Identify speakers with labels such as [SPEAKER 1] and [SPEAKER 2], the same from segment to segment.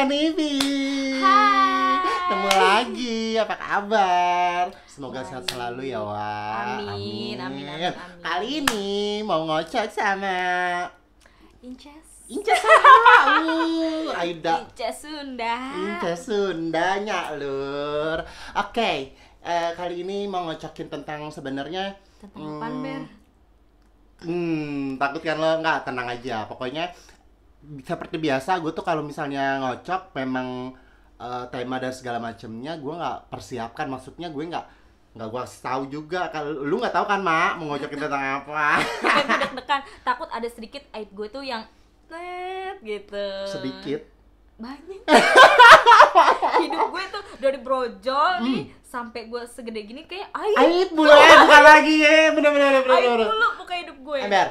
[SPEAKER 1] Nivi.
[SPEAKER 2] Hai.
[SPEAKER 1] Ketemu lagi, apa kabar? Semoga
[SPEAKER 2] Baik.
[SPEAKER 1] sehat selalu ya, Wak.
[SPEAKER 2] Amin, amin, amin, amin.
[SPEAKER 1] Kali ini mau ngocok sama
[SPEAKER 2] Inces.
[SPEAKER 1] Inces sama Aida.
[SPEAKER 2] Inces Sunda.
[SPEAKER 1] Inces Sundanya, Lur. Oke, kali ini mau ngocokin tentang sebenarnya
[SPEAKER 2] Tentang apaan, Ber?
[SPEAKER 1] takut kan lo? Nggak, tenang aja. Pokoknya seperti biasa, gue tuh kalau misalnya ngocok memang tema dan segala macemnya gue nggak persiapkan. Maksudnya gue nggak gue tahu juga. Kalau lu nggak tahu kan, Mak, mau ngocokin tentang apa?
[SPEAKER 2] Kayak gue deg-degan, takut ada sedikit aib gue tuh yang net gitu.
[SPEAKER 1] Sedikit.
[SPEAKER 2] Banyak. Hidup gue tuh dari brojol nih sampai gue segede gini kayak aib.
[SPEAKER 1] Aib bukan lagi ya, bener.
[SPEAKER 2] Aib dulu bukan hidup gue.
[SPEAKER 1] Ember.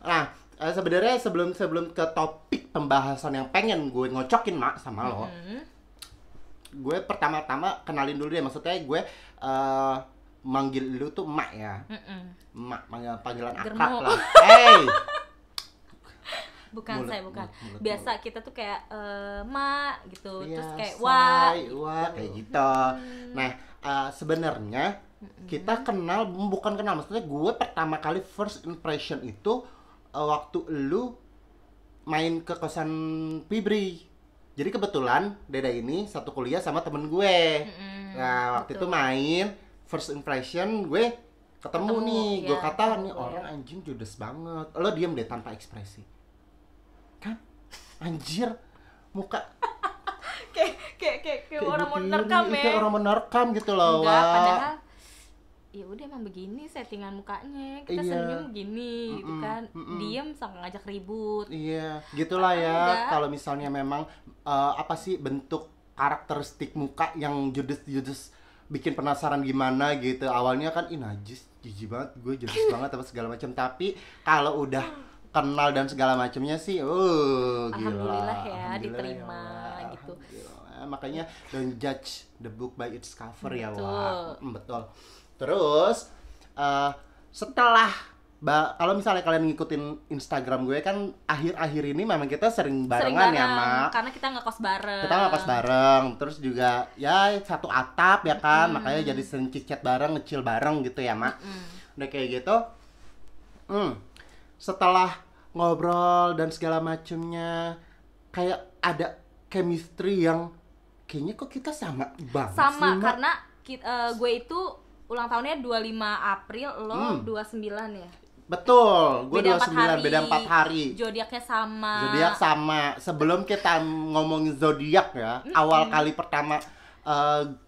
[SPEAKER 1] Nah, sebenarnya sebelum ke topik pembahasan yang pengen gue ngocokin, Mak, sama lo, gue pertama-tama kenalin dulu deh. Maksudnya gue manggil lu tuh Mak ya. Mak, panggilan akrab
[SPEAKER 2] Germo.
[SPEAKER 1] lah. Hey.
[SPEAKER 2] Bukan,
[SPEAKER 1] Mulut,
[SPEAKER 2] saya bukan.
[SPEAKER 1] mulut.
[SPEAKER 2] Biasa kita tuh kayak ma gitu,
[SPEAKER 1] Iya,
[SPEAKER 2] terus kayak
[SPEAKER 1] say,
[SPEAKER 2] gitu.
[SPEAKER 1] wah, kayak gitu. Nah, sebenarnya kita kenal, bukan kenal, maksudnya gue pertama kali first impression itu waktu lu main ke kosan Fibri. Jadi kebetulan Deda ini satu kuliah sama temen gue. Nah, waktu itu
[SPEAKER 2] betul.
[SPEAKER 1] main first impression gue ketemu nih, gue
[SPEAKER 2] ya,
[SPEAKER 1] kata
[SPEAKER 2] ketemu
[SPEAKER 1] nih
[SPEAKER 2] gue.
[SPEAKER 1] orang anjing judes banget. Lo diem deh tanpa ekspresi. Kan? Anjir, muka
[SPEAKER 2] kayak orang mau nerekam ya.
[SPEAKER 1] kayak orang menerkam gitu loh.
[SPEAKER 2] Enggak,
[SPEAKER 1] Wak.
[SPEAKER 2] padahal ya udah emang begini settingan mukanya. Kita
[SPEAKER 1] Iya.
[SPEAKER 2] senyum begini gitu kan. Diem sampai ngajak ribut.
[SPEAKER 1] Iya, gitulah ya.
[SPEAKER 2] Enggak.
[SPEAKER 1] Kalau misalnya memang apa sih bentuk karakteristik muka yang judes bikin penasaran gimana gitu. Awalnya kan najis, jijik banget, gue judes banget apa segala macam. Tapi kalau udah kenal dan segala macamnya sih, gila.
[SPEAKER 2] Alhamdulillah ya,
[SPEAKER 1] Alhamdulillah
[SPEAKER 2] diterima
[SPEAKER 1] ya, Wak.
[SPEAKER 2] gitu.
[SPEAKER 1] Alhamdulillah. Makanya don't judge the book by its cover ya,
[SPEAKER 2] Betul.
[SPEAKER 1] Wak. Betul. Terus setelah kalau misalnya kalian ngikutin Instagram gue kan akhir-akhir ini memang kita sering barengan ya, Mak.
[SPEAKER 2] karena kita ngekos bareng.
[SPEAKER 1] Kita ngekos bareng, terus juga ya satu atap ya kan, makanya jadi sering chit-chat bareng, ngecil bareng gitu ya, Mak. Udah kayak gitu. Setelah ngobrol dan segala macemnya, kayak ada chemistry yang kayaknya kok kita sama banget sih,
[SPEAKER 2] Sama
[SPEAKER 1] Mak.
[SPEAKER 2] karena gue itu ulang tahunnya 25 April, lo 29 ya.
[SPEAKER 1] Betul, gue
[SPEAKER 2] Beda
[SPEAKER 1] 29, beda 4 hari.
[SPEAKER 2] Zodiaknya sama.
[SPEAKER 1] Zodiak sama. Sebelum kita ngomongin zodiak ya, awal kali pertama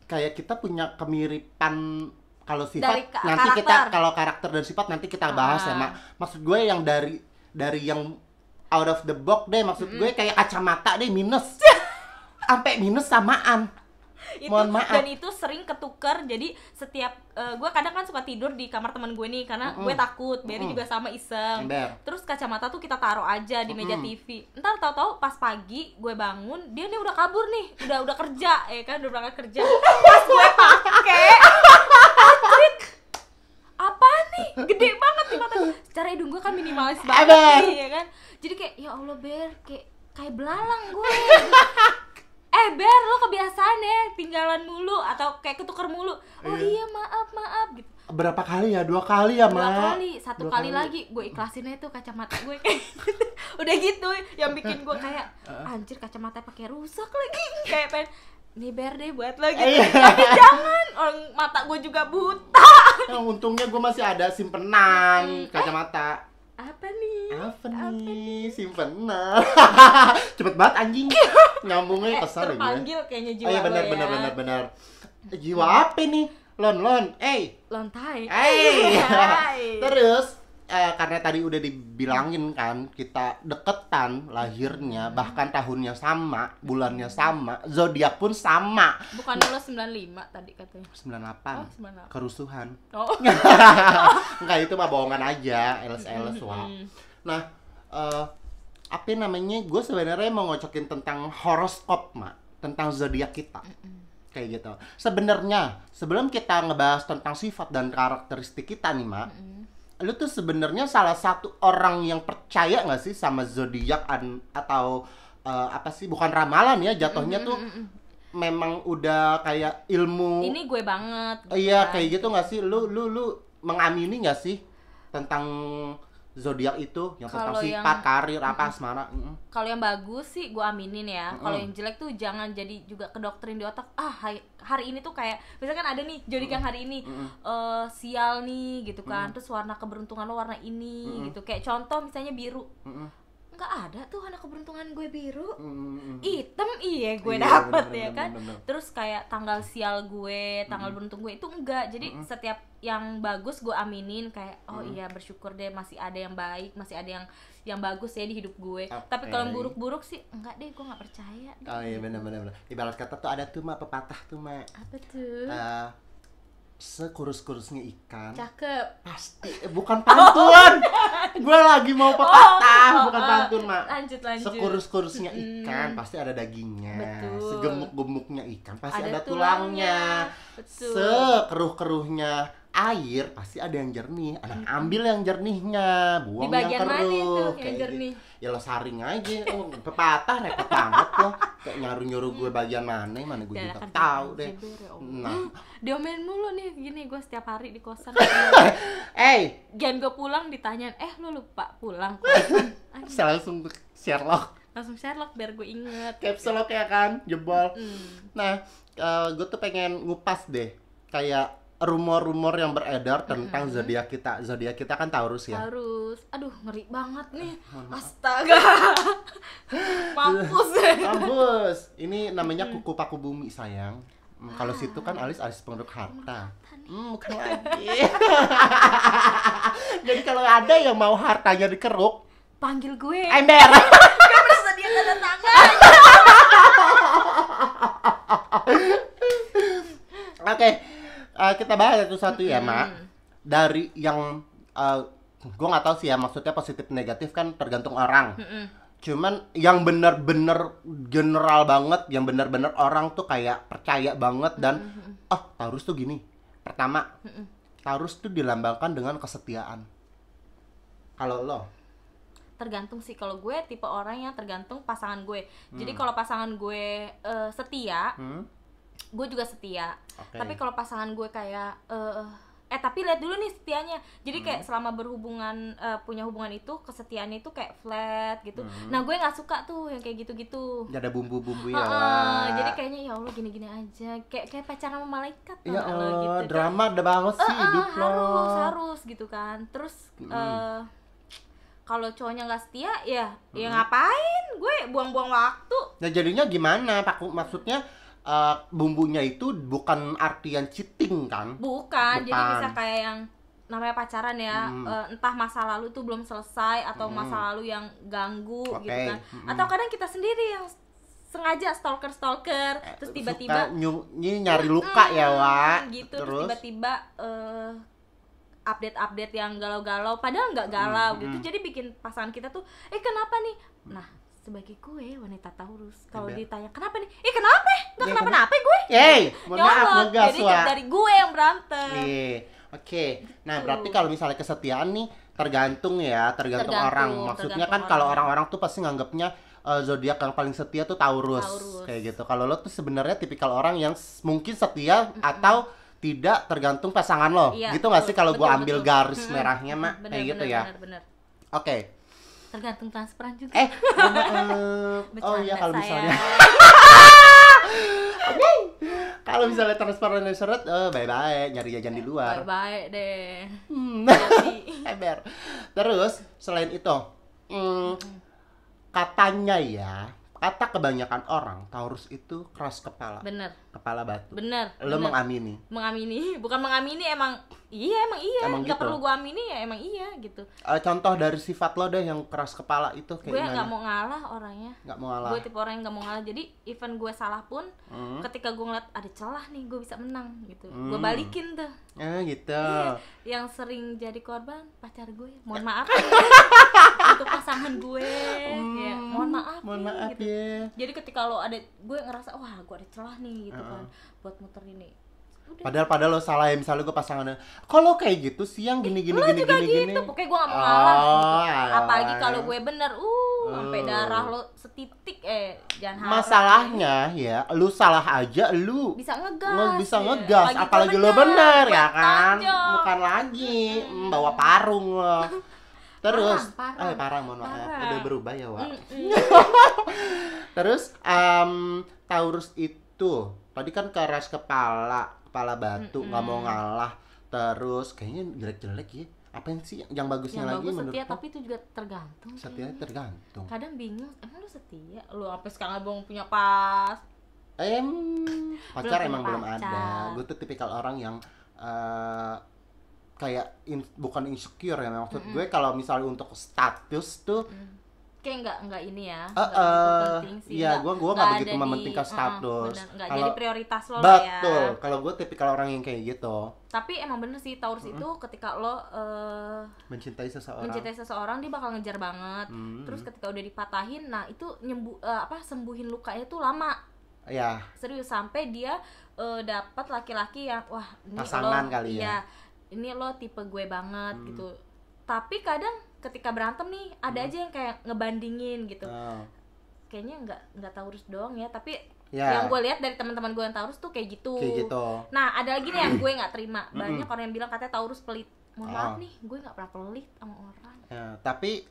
[SPEAKER 1] kayak kita punya kemiripan kalau sifat
[SPEAKER 2] Dari
[SPEAKER 1] nanti
[SPEAKER 2] karakter.
[SPEAKER 1] kita kalau karakter dan sifat nanti kita bahas ya, Mak. Maksud gue yang dari yang out of the box deh, maksud gue kayak kacamata deh minus. Sampai minus samaan.
[SPEAKER 2] Itu,
[SPEAKER 1] Mohon maaf.
[SPEAKER 2] dan itu sering ketuker. Jadi setiap gue kadang kan suka tidur di kamar teman gue nih karena gue takut. Berry juga sama iseng.
[SPEAKER 1] Ember.
[SPEAKER 2] Terus kacamata tuh kita taruh aja di meja TV. Ntar tahu-tahu pas pagi gue bangun, dia nih udah kabur nih, udah kerja, ya kan, udah berangkat kerja. Pas gue pakai, Patrick, apa nih? Gede banget nih mata. Secara hidung gue kan minimalis banget
[SPEAKER 1] Ember.
[SPEAKER 2] nih, ya kan. Jadi kayak ya Allah, Ber, kayak belalang gue. Ber, lo kebiasaan ya tinggalan mulu atau kayak ketuker mulu. Oh iya, maaf gitu.
[SPEAKER 1] Berapa kali ya? 2 kali ya, Mak?
[SPEAKER 2] 2 kali, satu
[SPEAKER 1] Dua
[SPEAKER 2] kali lagi gue ikhlasin aja tuh kacamata gue kayak gitu. Udah gitu yang bikin gue kayak anjir, kacamata pakai rusak lagi. Kayak pengen nih Ber deh buat lo gitu. Tapi jangan, orang mata gue juga buta.
[SPEAKER 1] Yang untungnya gue masih ada simpenan kacamata.
[SPEAKER 2] Apa nih?
[SPEAKER 1] Apa nih? Simpenan. Cepet banget anjing. Nyambungnya kesal ya gue.
[SPEAKER 2] Terpanggil kayaknya jiwa
[SPEAKER 1] Oh iya,
[SPEAKER 2] lo ya.
[SPEAKER 1] benar. Jiwa apa nih? Lon.
[SPEAKER 2] Lontai.
[SPEAKER 1] Hai. Terus karena tadi udah dibilangin kan, kita deketan lahirnya, bahkan tahunnya sama, bulannya sama, zodiak pun sama.
[SPEAKER 2] Bukan lo 95 tadi katanya.
[SPEAKER 1] 98.
[SPEAKER 2] Oh, 98.
[SPEAKER 1] Kerusuhan.
[SPEAKER 2] Oh.
[SPEAKER 1] Enggak, itu mah bohongan aja, LS Wak. Nah, apa namanya? Gue sebenarnya mau ngocokin tentang horoskop, Mak, tentang zodiak kita. Kayak gitu. Sebenarnya sebelum kita ngebahas tentang sifat dan karakteristik kita nih, Mak, lu tuh sebenarnya salah satu orang yang percaya nggak sih sama zodiak atau apa sih, bukan ramalan ya jatuhnya tuh, memang udah kayak ilmu.
[SPEAKER 2] Ini gue banget.
[SPEAKER 1] Iya,
[SPEAKER 2] kan.
[SPEAKER 1] kayak gitu nggak sih? Lu mengamini nggak sih tentang zodiak itu, yang tentang
[SPEAKER 2] Kalau
[SPEAKER 1] sifat, karir, apa, asmara?
[SPEAKER 2] Kalau yang bagus sih gue aminin ya. Kalau yang jelek tuh jangan jadi juga kedoktrin di otak. Hari ini tuh kayak misalkan ada nih zodiak yang hari ini sial nih gitu kan. Terus warna keberuntungan lo warna ini gitu. Kayak contoh misalnya biru. Nggak ada tuh anak keberuntungan gue biru. Hitam iya gue dapet ya kan. Terus kayak tanggal sial gue, tanggal beruntung gue itu enggak. Jadi setiap yang bagus gue aminin kayak iya bersyukur deh masih ada yang baik, masih ada yang bagus ya di hidup gue. Tapi kalau yang buruk-buruk sih enggak deh, gue nggak percaya deh.
[SPEAKER 1] Oh iya, benar. Ibarat kata tuh ada tuh pepatah tuh
[SPEAKER 2] Apa tuh?
[SPEAKER 1] Sekurus-kurusnya ikan
[SPEAKER 2] Cakep.
[SPEAKER 1] pasti bukan pantun. Gue lagi mau pepatah, bukan pantun, Mak.
[SPEAKER 2] Lanjut.
[SPEAKER 1] Sekurus-kurusnya ikan pasti ada dagingnya.
[SPEAKER 2] Betul.
[SPEAKER 1] Segemuk-gemuknya ikan pasti
[SPEAKER 2] Ada
[SPEAKER 1] ada tulangnya.
[SPEAKER 2] Betul.
[SPEAKER 1] Sekeruh-keruhnya air pasti ada yang jernih. Ambil yang jernihnya, buang
[SPEAKER 2] Di bagian
[SPEAKER 1] yang
[SPEAKER 2] mana
[SPEAKER 1] keruh.
[SPEAKER 2] itu yang
[SPEAKER 1] Kayak
[SPEAKER 2] jernih?
[SPEAKER 1] gitu. Ya lo saring aja. Pepatah repot banget loh. Kayak nyuruh gue bagian mana gue juga tahu deh. Nah,
[SPEAKER 2] diomelin mulu nih gini gue setiap hari di kosan. Gian gue pulang ditanyain, lu lupa pulang kosan?
[SPEAKER 1] saya langsung Sherlock
[SPEAKER 2] biar gue inget.
[SPEAKER 1] caps lock ya kan, jebol. Nah, gue tuh pengen ngupas deh kayak rumor-rumor yang beredar tentang zodiak kita. Zodiak kita kan Taurus ya.
[SPEAKER 2] Taurus. Aduh, ngeri banget nih. Astaga. Mampus.
[SPEAKER 1] Ini namanya kuku paku bumi, sayang. Kalau situ kan alis penduduk harta. Bukan lagi. Jadi kalau ada yang mau hartanya dikeruk,
[SPEAKER 2] panggil gue.
[SPEAKER 1] Ember.
[SPEAKER 2] Gue bersedia tanda tangan.
[SPEAKER 1] Oke. Kita bahas satu-satu ya, Mak. Dari yang gue nggak tahu sih ya, maksudnya positif negatif kan tergantung orang. Cuman yang bener-bener general banget, yang bener-bener orang tuh kayak percaya banget dan Taurus tuh gini. Pertama, Taurus tuh dilambangkan dengan kesetiaan. Kalau lo?
[SPEAKER 2] Tergantung sih, kalau gue tipe orang yang tergantung pasangan gue. Jadi kalau pasangan gue setia, gue juga setia. Tapi kalau pasangan gue kayak tapi lihat dulu nih setianya. Jadi kayak selama berhubungan, punya hubungan itu, kesetiaannya itu kayak flat gitu. Nah, gue nggak suka tuh yang kayak gitu-gitu.
[SPEAKER 1] Gak ada bumbu-bumbu ya.
[SPEAKER 2] Jadi kayaknya ya Allah gini-gini aja. Kayak pacaran sama malaikat.
[SPEAKER 1] Ya Allah,
[SPEAKER 2] gitu.
[SPEAKER 1] drama ada banget sih hidup lo.
[SPEAKER 2] Harus gitu kan. Terus kalau cowoknya nggak setia ya ngapain gue buang-buang waktu.
[SPEAKER 1] Nah, jadinya gimana Pak? Maksudnya bumbunya itu bukan artian cheating kan?
[SPEAKER 2] Bukan. Jadi bisa kayak yang namanya pacaran ya, entah masa lalu itu belum selesai atau masa lalu yang ganggu gitu kan. Atau kadang kita sendiri yang sengaja stalker terus tiba-tiba
[SPEAKER 1] nyari luka ya, Wak.
[SPEAKER 2] Gitu. Terus tiba-tiba update yang galau-galau padahal nggak galau gitu. Jadi bikin pasangan kita tuh kenapa nih? Nah, sebagai gue wanita Taurus, kalau ditanya kenapa nih? Kenapa? Nggak kenapa-napa gue.
[SPEAKER 1] Maaf ngegas,
[SPEAKER 2] jadi
[SPEAKER 1] Wak.
[SPEAKER 2] dari gue yang berantem.
[SPEAKER 1] Oke. Nah, berarti kalau misalnya kesetiaan nih tergantung orang. Maksudnya kan kalau orang-orang tuh pasti nganggapnya zodiak yang paling setia tuh Taurus. Kayak gitu. Kalau lo tuh sebenarnya tipikal orang yang mungkin setia atau tidak, tergantung pasangan lo.
[SPEAKER 2] Iya,
[SPEAKER 1] gitu nggak sih kalau gue ambil garis merahnya, Mak? Kayak gitu ya.
[SPEAKER 2] Bener.
[SPEAKER 1] Oke.
[SPEAKER 2] Tergantung transparan juga.
[SPEAKER 1] Oh iya, kalau misalnya kalau misalnya transparan dan seret, bye-bye, nyari jajan di luar.
[SPEAKER 2] Bye-bye deh.
[SPEAKER 1] Ember. Terus selain itu, katanya ya, kata kebanyakan orang Taurus itu keras kepala.
[SPEAKER 2] Bener.
[SPEAKER 1] Kepala batu.
[SPEAKER 2] Bener.
[SPEAKER 1] Lo mengamini?
[SPEAKER 2] Bukan mengamini, emang iya.
[SPEAKER 1] Emang
[SPEAKER 2] Nggak
[SPEAKER 1] gitu?
[SPEAKER 2] perlu gua amini ya, emang iya gitu.
[SPEAKER 1] Contoh dari sifat lo deh yang keras kepala itu kayak
[SPEAKER 2] Gue
[SPEAKER 1] gimana?
[SPEAKER 2] nggak mau ngalah orangnya.
[SPEAKER 1] Nggak mau ngalah.
[SPEAKER 2] Gue tipe orang yang nggak mau ngalah. Jadi even gue salah pun, ketika gue ngeliat ada celah nih, gue bisa menang gitu. Gue balikin tuh.
[SPEAKER 1] Gitu.
[SPEAKER 2] Iya. Yang sering jadi korban pacar gue. Mohon maaf ya. Untuk pasangan gue. Ya, mohon maaf
[SPEAKER 1] Mohon maaf
[SPEAKER 2] gitu.
[SPEAKER 1] ya.
[SPEAKER 2] Jadi ketika lo ada, gue ngerasa wah gue ada celah nih gitu kan buat muter ini.
[SPEAKER 1] Padahal lo salah ya, misalnya gue pasangannya, kalau kayak gitu sih yang gini
[SPEAKER 2] Lo juga gitu, pokoknya gue gak mau ngalah gitu. Apalagi kalau gue bener, sampai darah lo setitik, jangan harap.
[SPEAKER 1] Masalahnya ya, lu salah aja, lu
[SPEAKER 2] bisa ngegas,
[SPEAKER 1] bisa ngegas, apalagi lo bener ya kan, bukan lagi bawa parung lo. Terus, parang mohon maaf, udah berubah ya Wak. Terus, Taurus itu, tadi kan keras kepala batu, nggak mau ngalah. Terus, kayaknya jelek-jelek ya. Apa sih yang bagusnya lagi
[SPEAKER 2] bagus
[SPEAKER 1] menurut
[SPEAKER 2] setia,
[SPEAKER 1] lo?
[SPEAKER 2] tapi itu juga tergantung.
[SPEAKER 1] Setia tergantung.
[SPEAKER 2] Kadang bingung, emang lu setia? Lu sampai sekarang belum punya pas?
[SPEAKER 1] Pacar emang belum ada. Gue tuh tipikal orang yang kayak bukan insecure ya, maksud gue kalau misalnya untuk status tuh
[SPEAKER 2] kayak nggak ini ya,
[SPEAKER 1] penting sih. Iya, gue nggak begitu mementingkan status.
[SPEAKER 2] Nggak jadi prioritas lo
[SPEAKER 1] lah ya.
[SPEAKER 2] Betul.
[SPEAKER 1] Kalau gue tipikal orang yang kayak gitu.
[SPEAKER 2] Tapi emang bener sih Taurus itu ketika lo
[SPEAKER 1] mencintai
[SPEAKER 2] seseorang dia bakal ngejar banget. Terus ketika udah dipatahin, nah itu sembuhin lukanya tuh lama.
[SPEAKER 1] Ya.
[SPEAKER 2] Serius, sampai dia dapat laki-laki yang ini
[SPEAKER 1] pasangan
[SPEAKER 2] lo,
[SPEAKER 1] kali ya.
[SPEAKER 2] Ini lo tipe gue banget gitu. Tapi kadang ketika berantem nih ada aja yang kayak ngebandingin gitu. Kayaknya nggak Taurus doang ya, tapi yang gue lihat dari teman-teman gue yang Taurus tuh kayak gitu. Nah ada lagi nih yang gue nggak terima. Banyak orang yang bilang katanya Taurus pelit. Mohon maaf nih, gue nggak pernah pelit sama orang.
[SPEAKER 1] Ya, tapi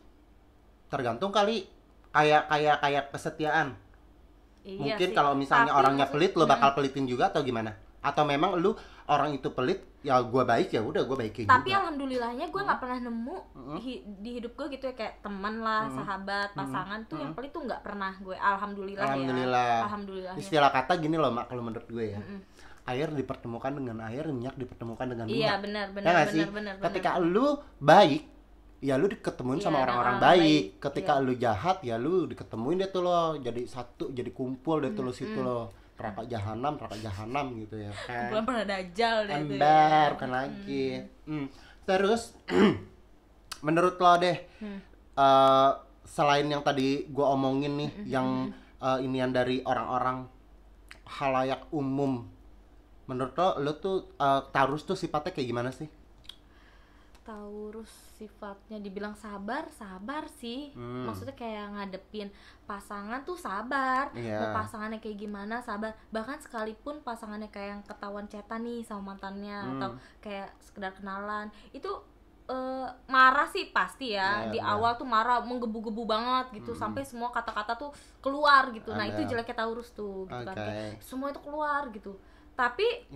[SPEAKER 1] tergantung kali, kayak kesetiaan.
[SPEAKER 2] Iya
[SPEAKER 1] mungkin
[SPEAKER 2] sih.
[SPEAKER 1] Kalau misalnya orangnya pelit, lo bakal pelitin juga atau gimana? Atau memang lu orang itu pelit, ya gue baik ya udah gue baikin juga.
[SPEAKER 2] Tapi alhamdulillahnya gue nggak pernah nemu di hidup gue gitu ya, kayak teman lah, sahabat, pasangan tuh yang pelit tuh nggak pernah gue. Alhamdulillah. Alhamdulillah.
[SPEAKER 1] Istilah kata gini loh Mak, kalau menurut gue ya. Air dipertemukan dengan air, minyak dipertemukan dengan minyak.
[SPEAKER 2] Iya benar.
[SPEAKER 1] Ketika lu baik, ya lu diketemuin sama orang-orang baik. Ketika lu jahat, ya lu diketemuin deh tuh lo, jadi satu, jadi kumpul deh tuh lo situ lo. neraka jahanam gitu ya kan.
[SPEAKER 2] Belum pernah dajal deh itu
[SPEAKER 1] ya. Kan lagi. Terus menurut lo deh, selain yang tadi gue omongin nih, yang inian dari orang-orang halayak umum, menurut lo tuh Taurus tuh sifatnya kayak gimana sih?
[SPEAKER 2] Taurus sifatnya dibilang sabar sih. Maksudnya kayak ngadepin pasangan tuh sabar. Mau pasangannya kayak gimana sabar. Bahkan sekalipun pasangannya kayak yang ketahuan cetan nih sama mantannya, atau kayak sekedar kenalan, itu marah sih pasti ya. Di awal tuh marah, menggebu-gebu banget gitu, sampai semua kata-kata tuh keluar gitu. Nah itu jeleknya Taurus tuh gitu kan. Semua itu keluar gitu. Tapi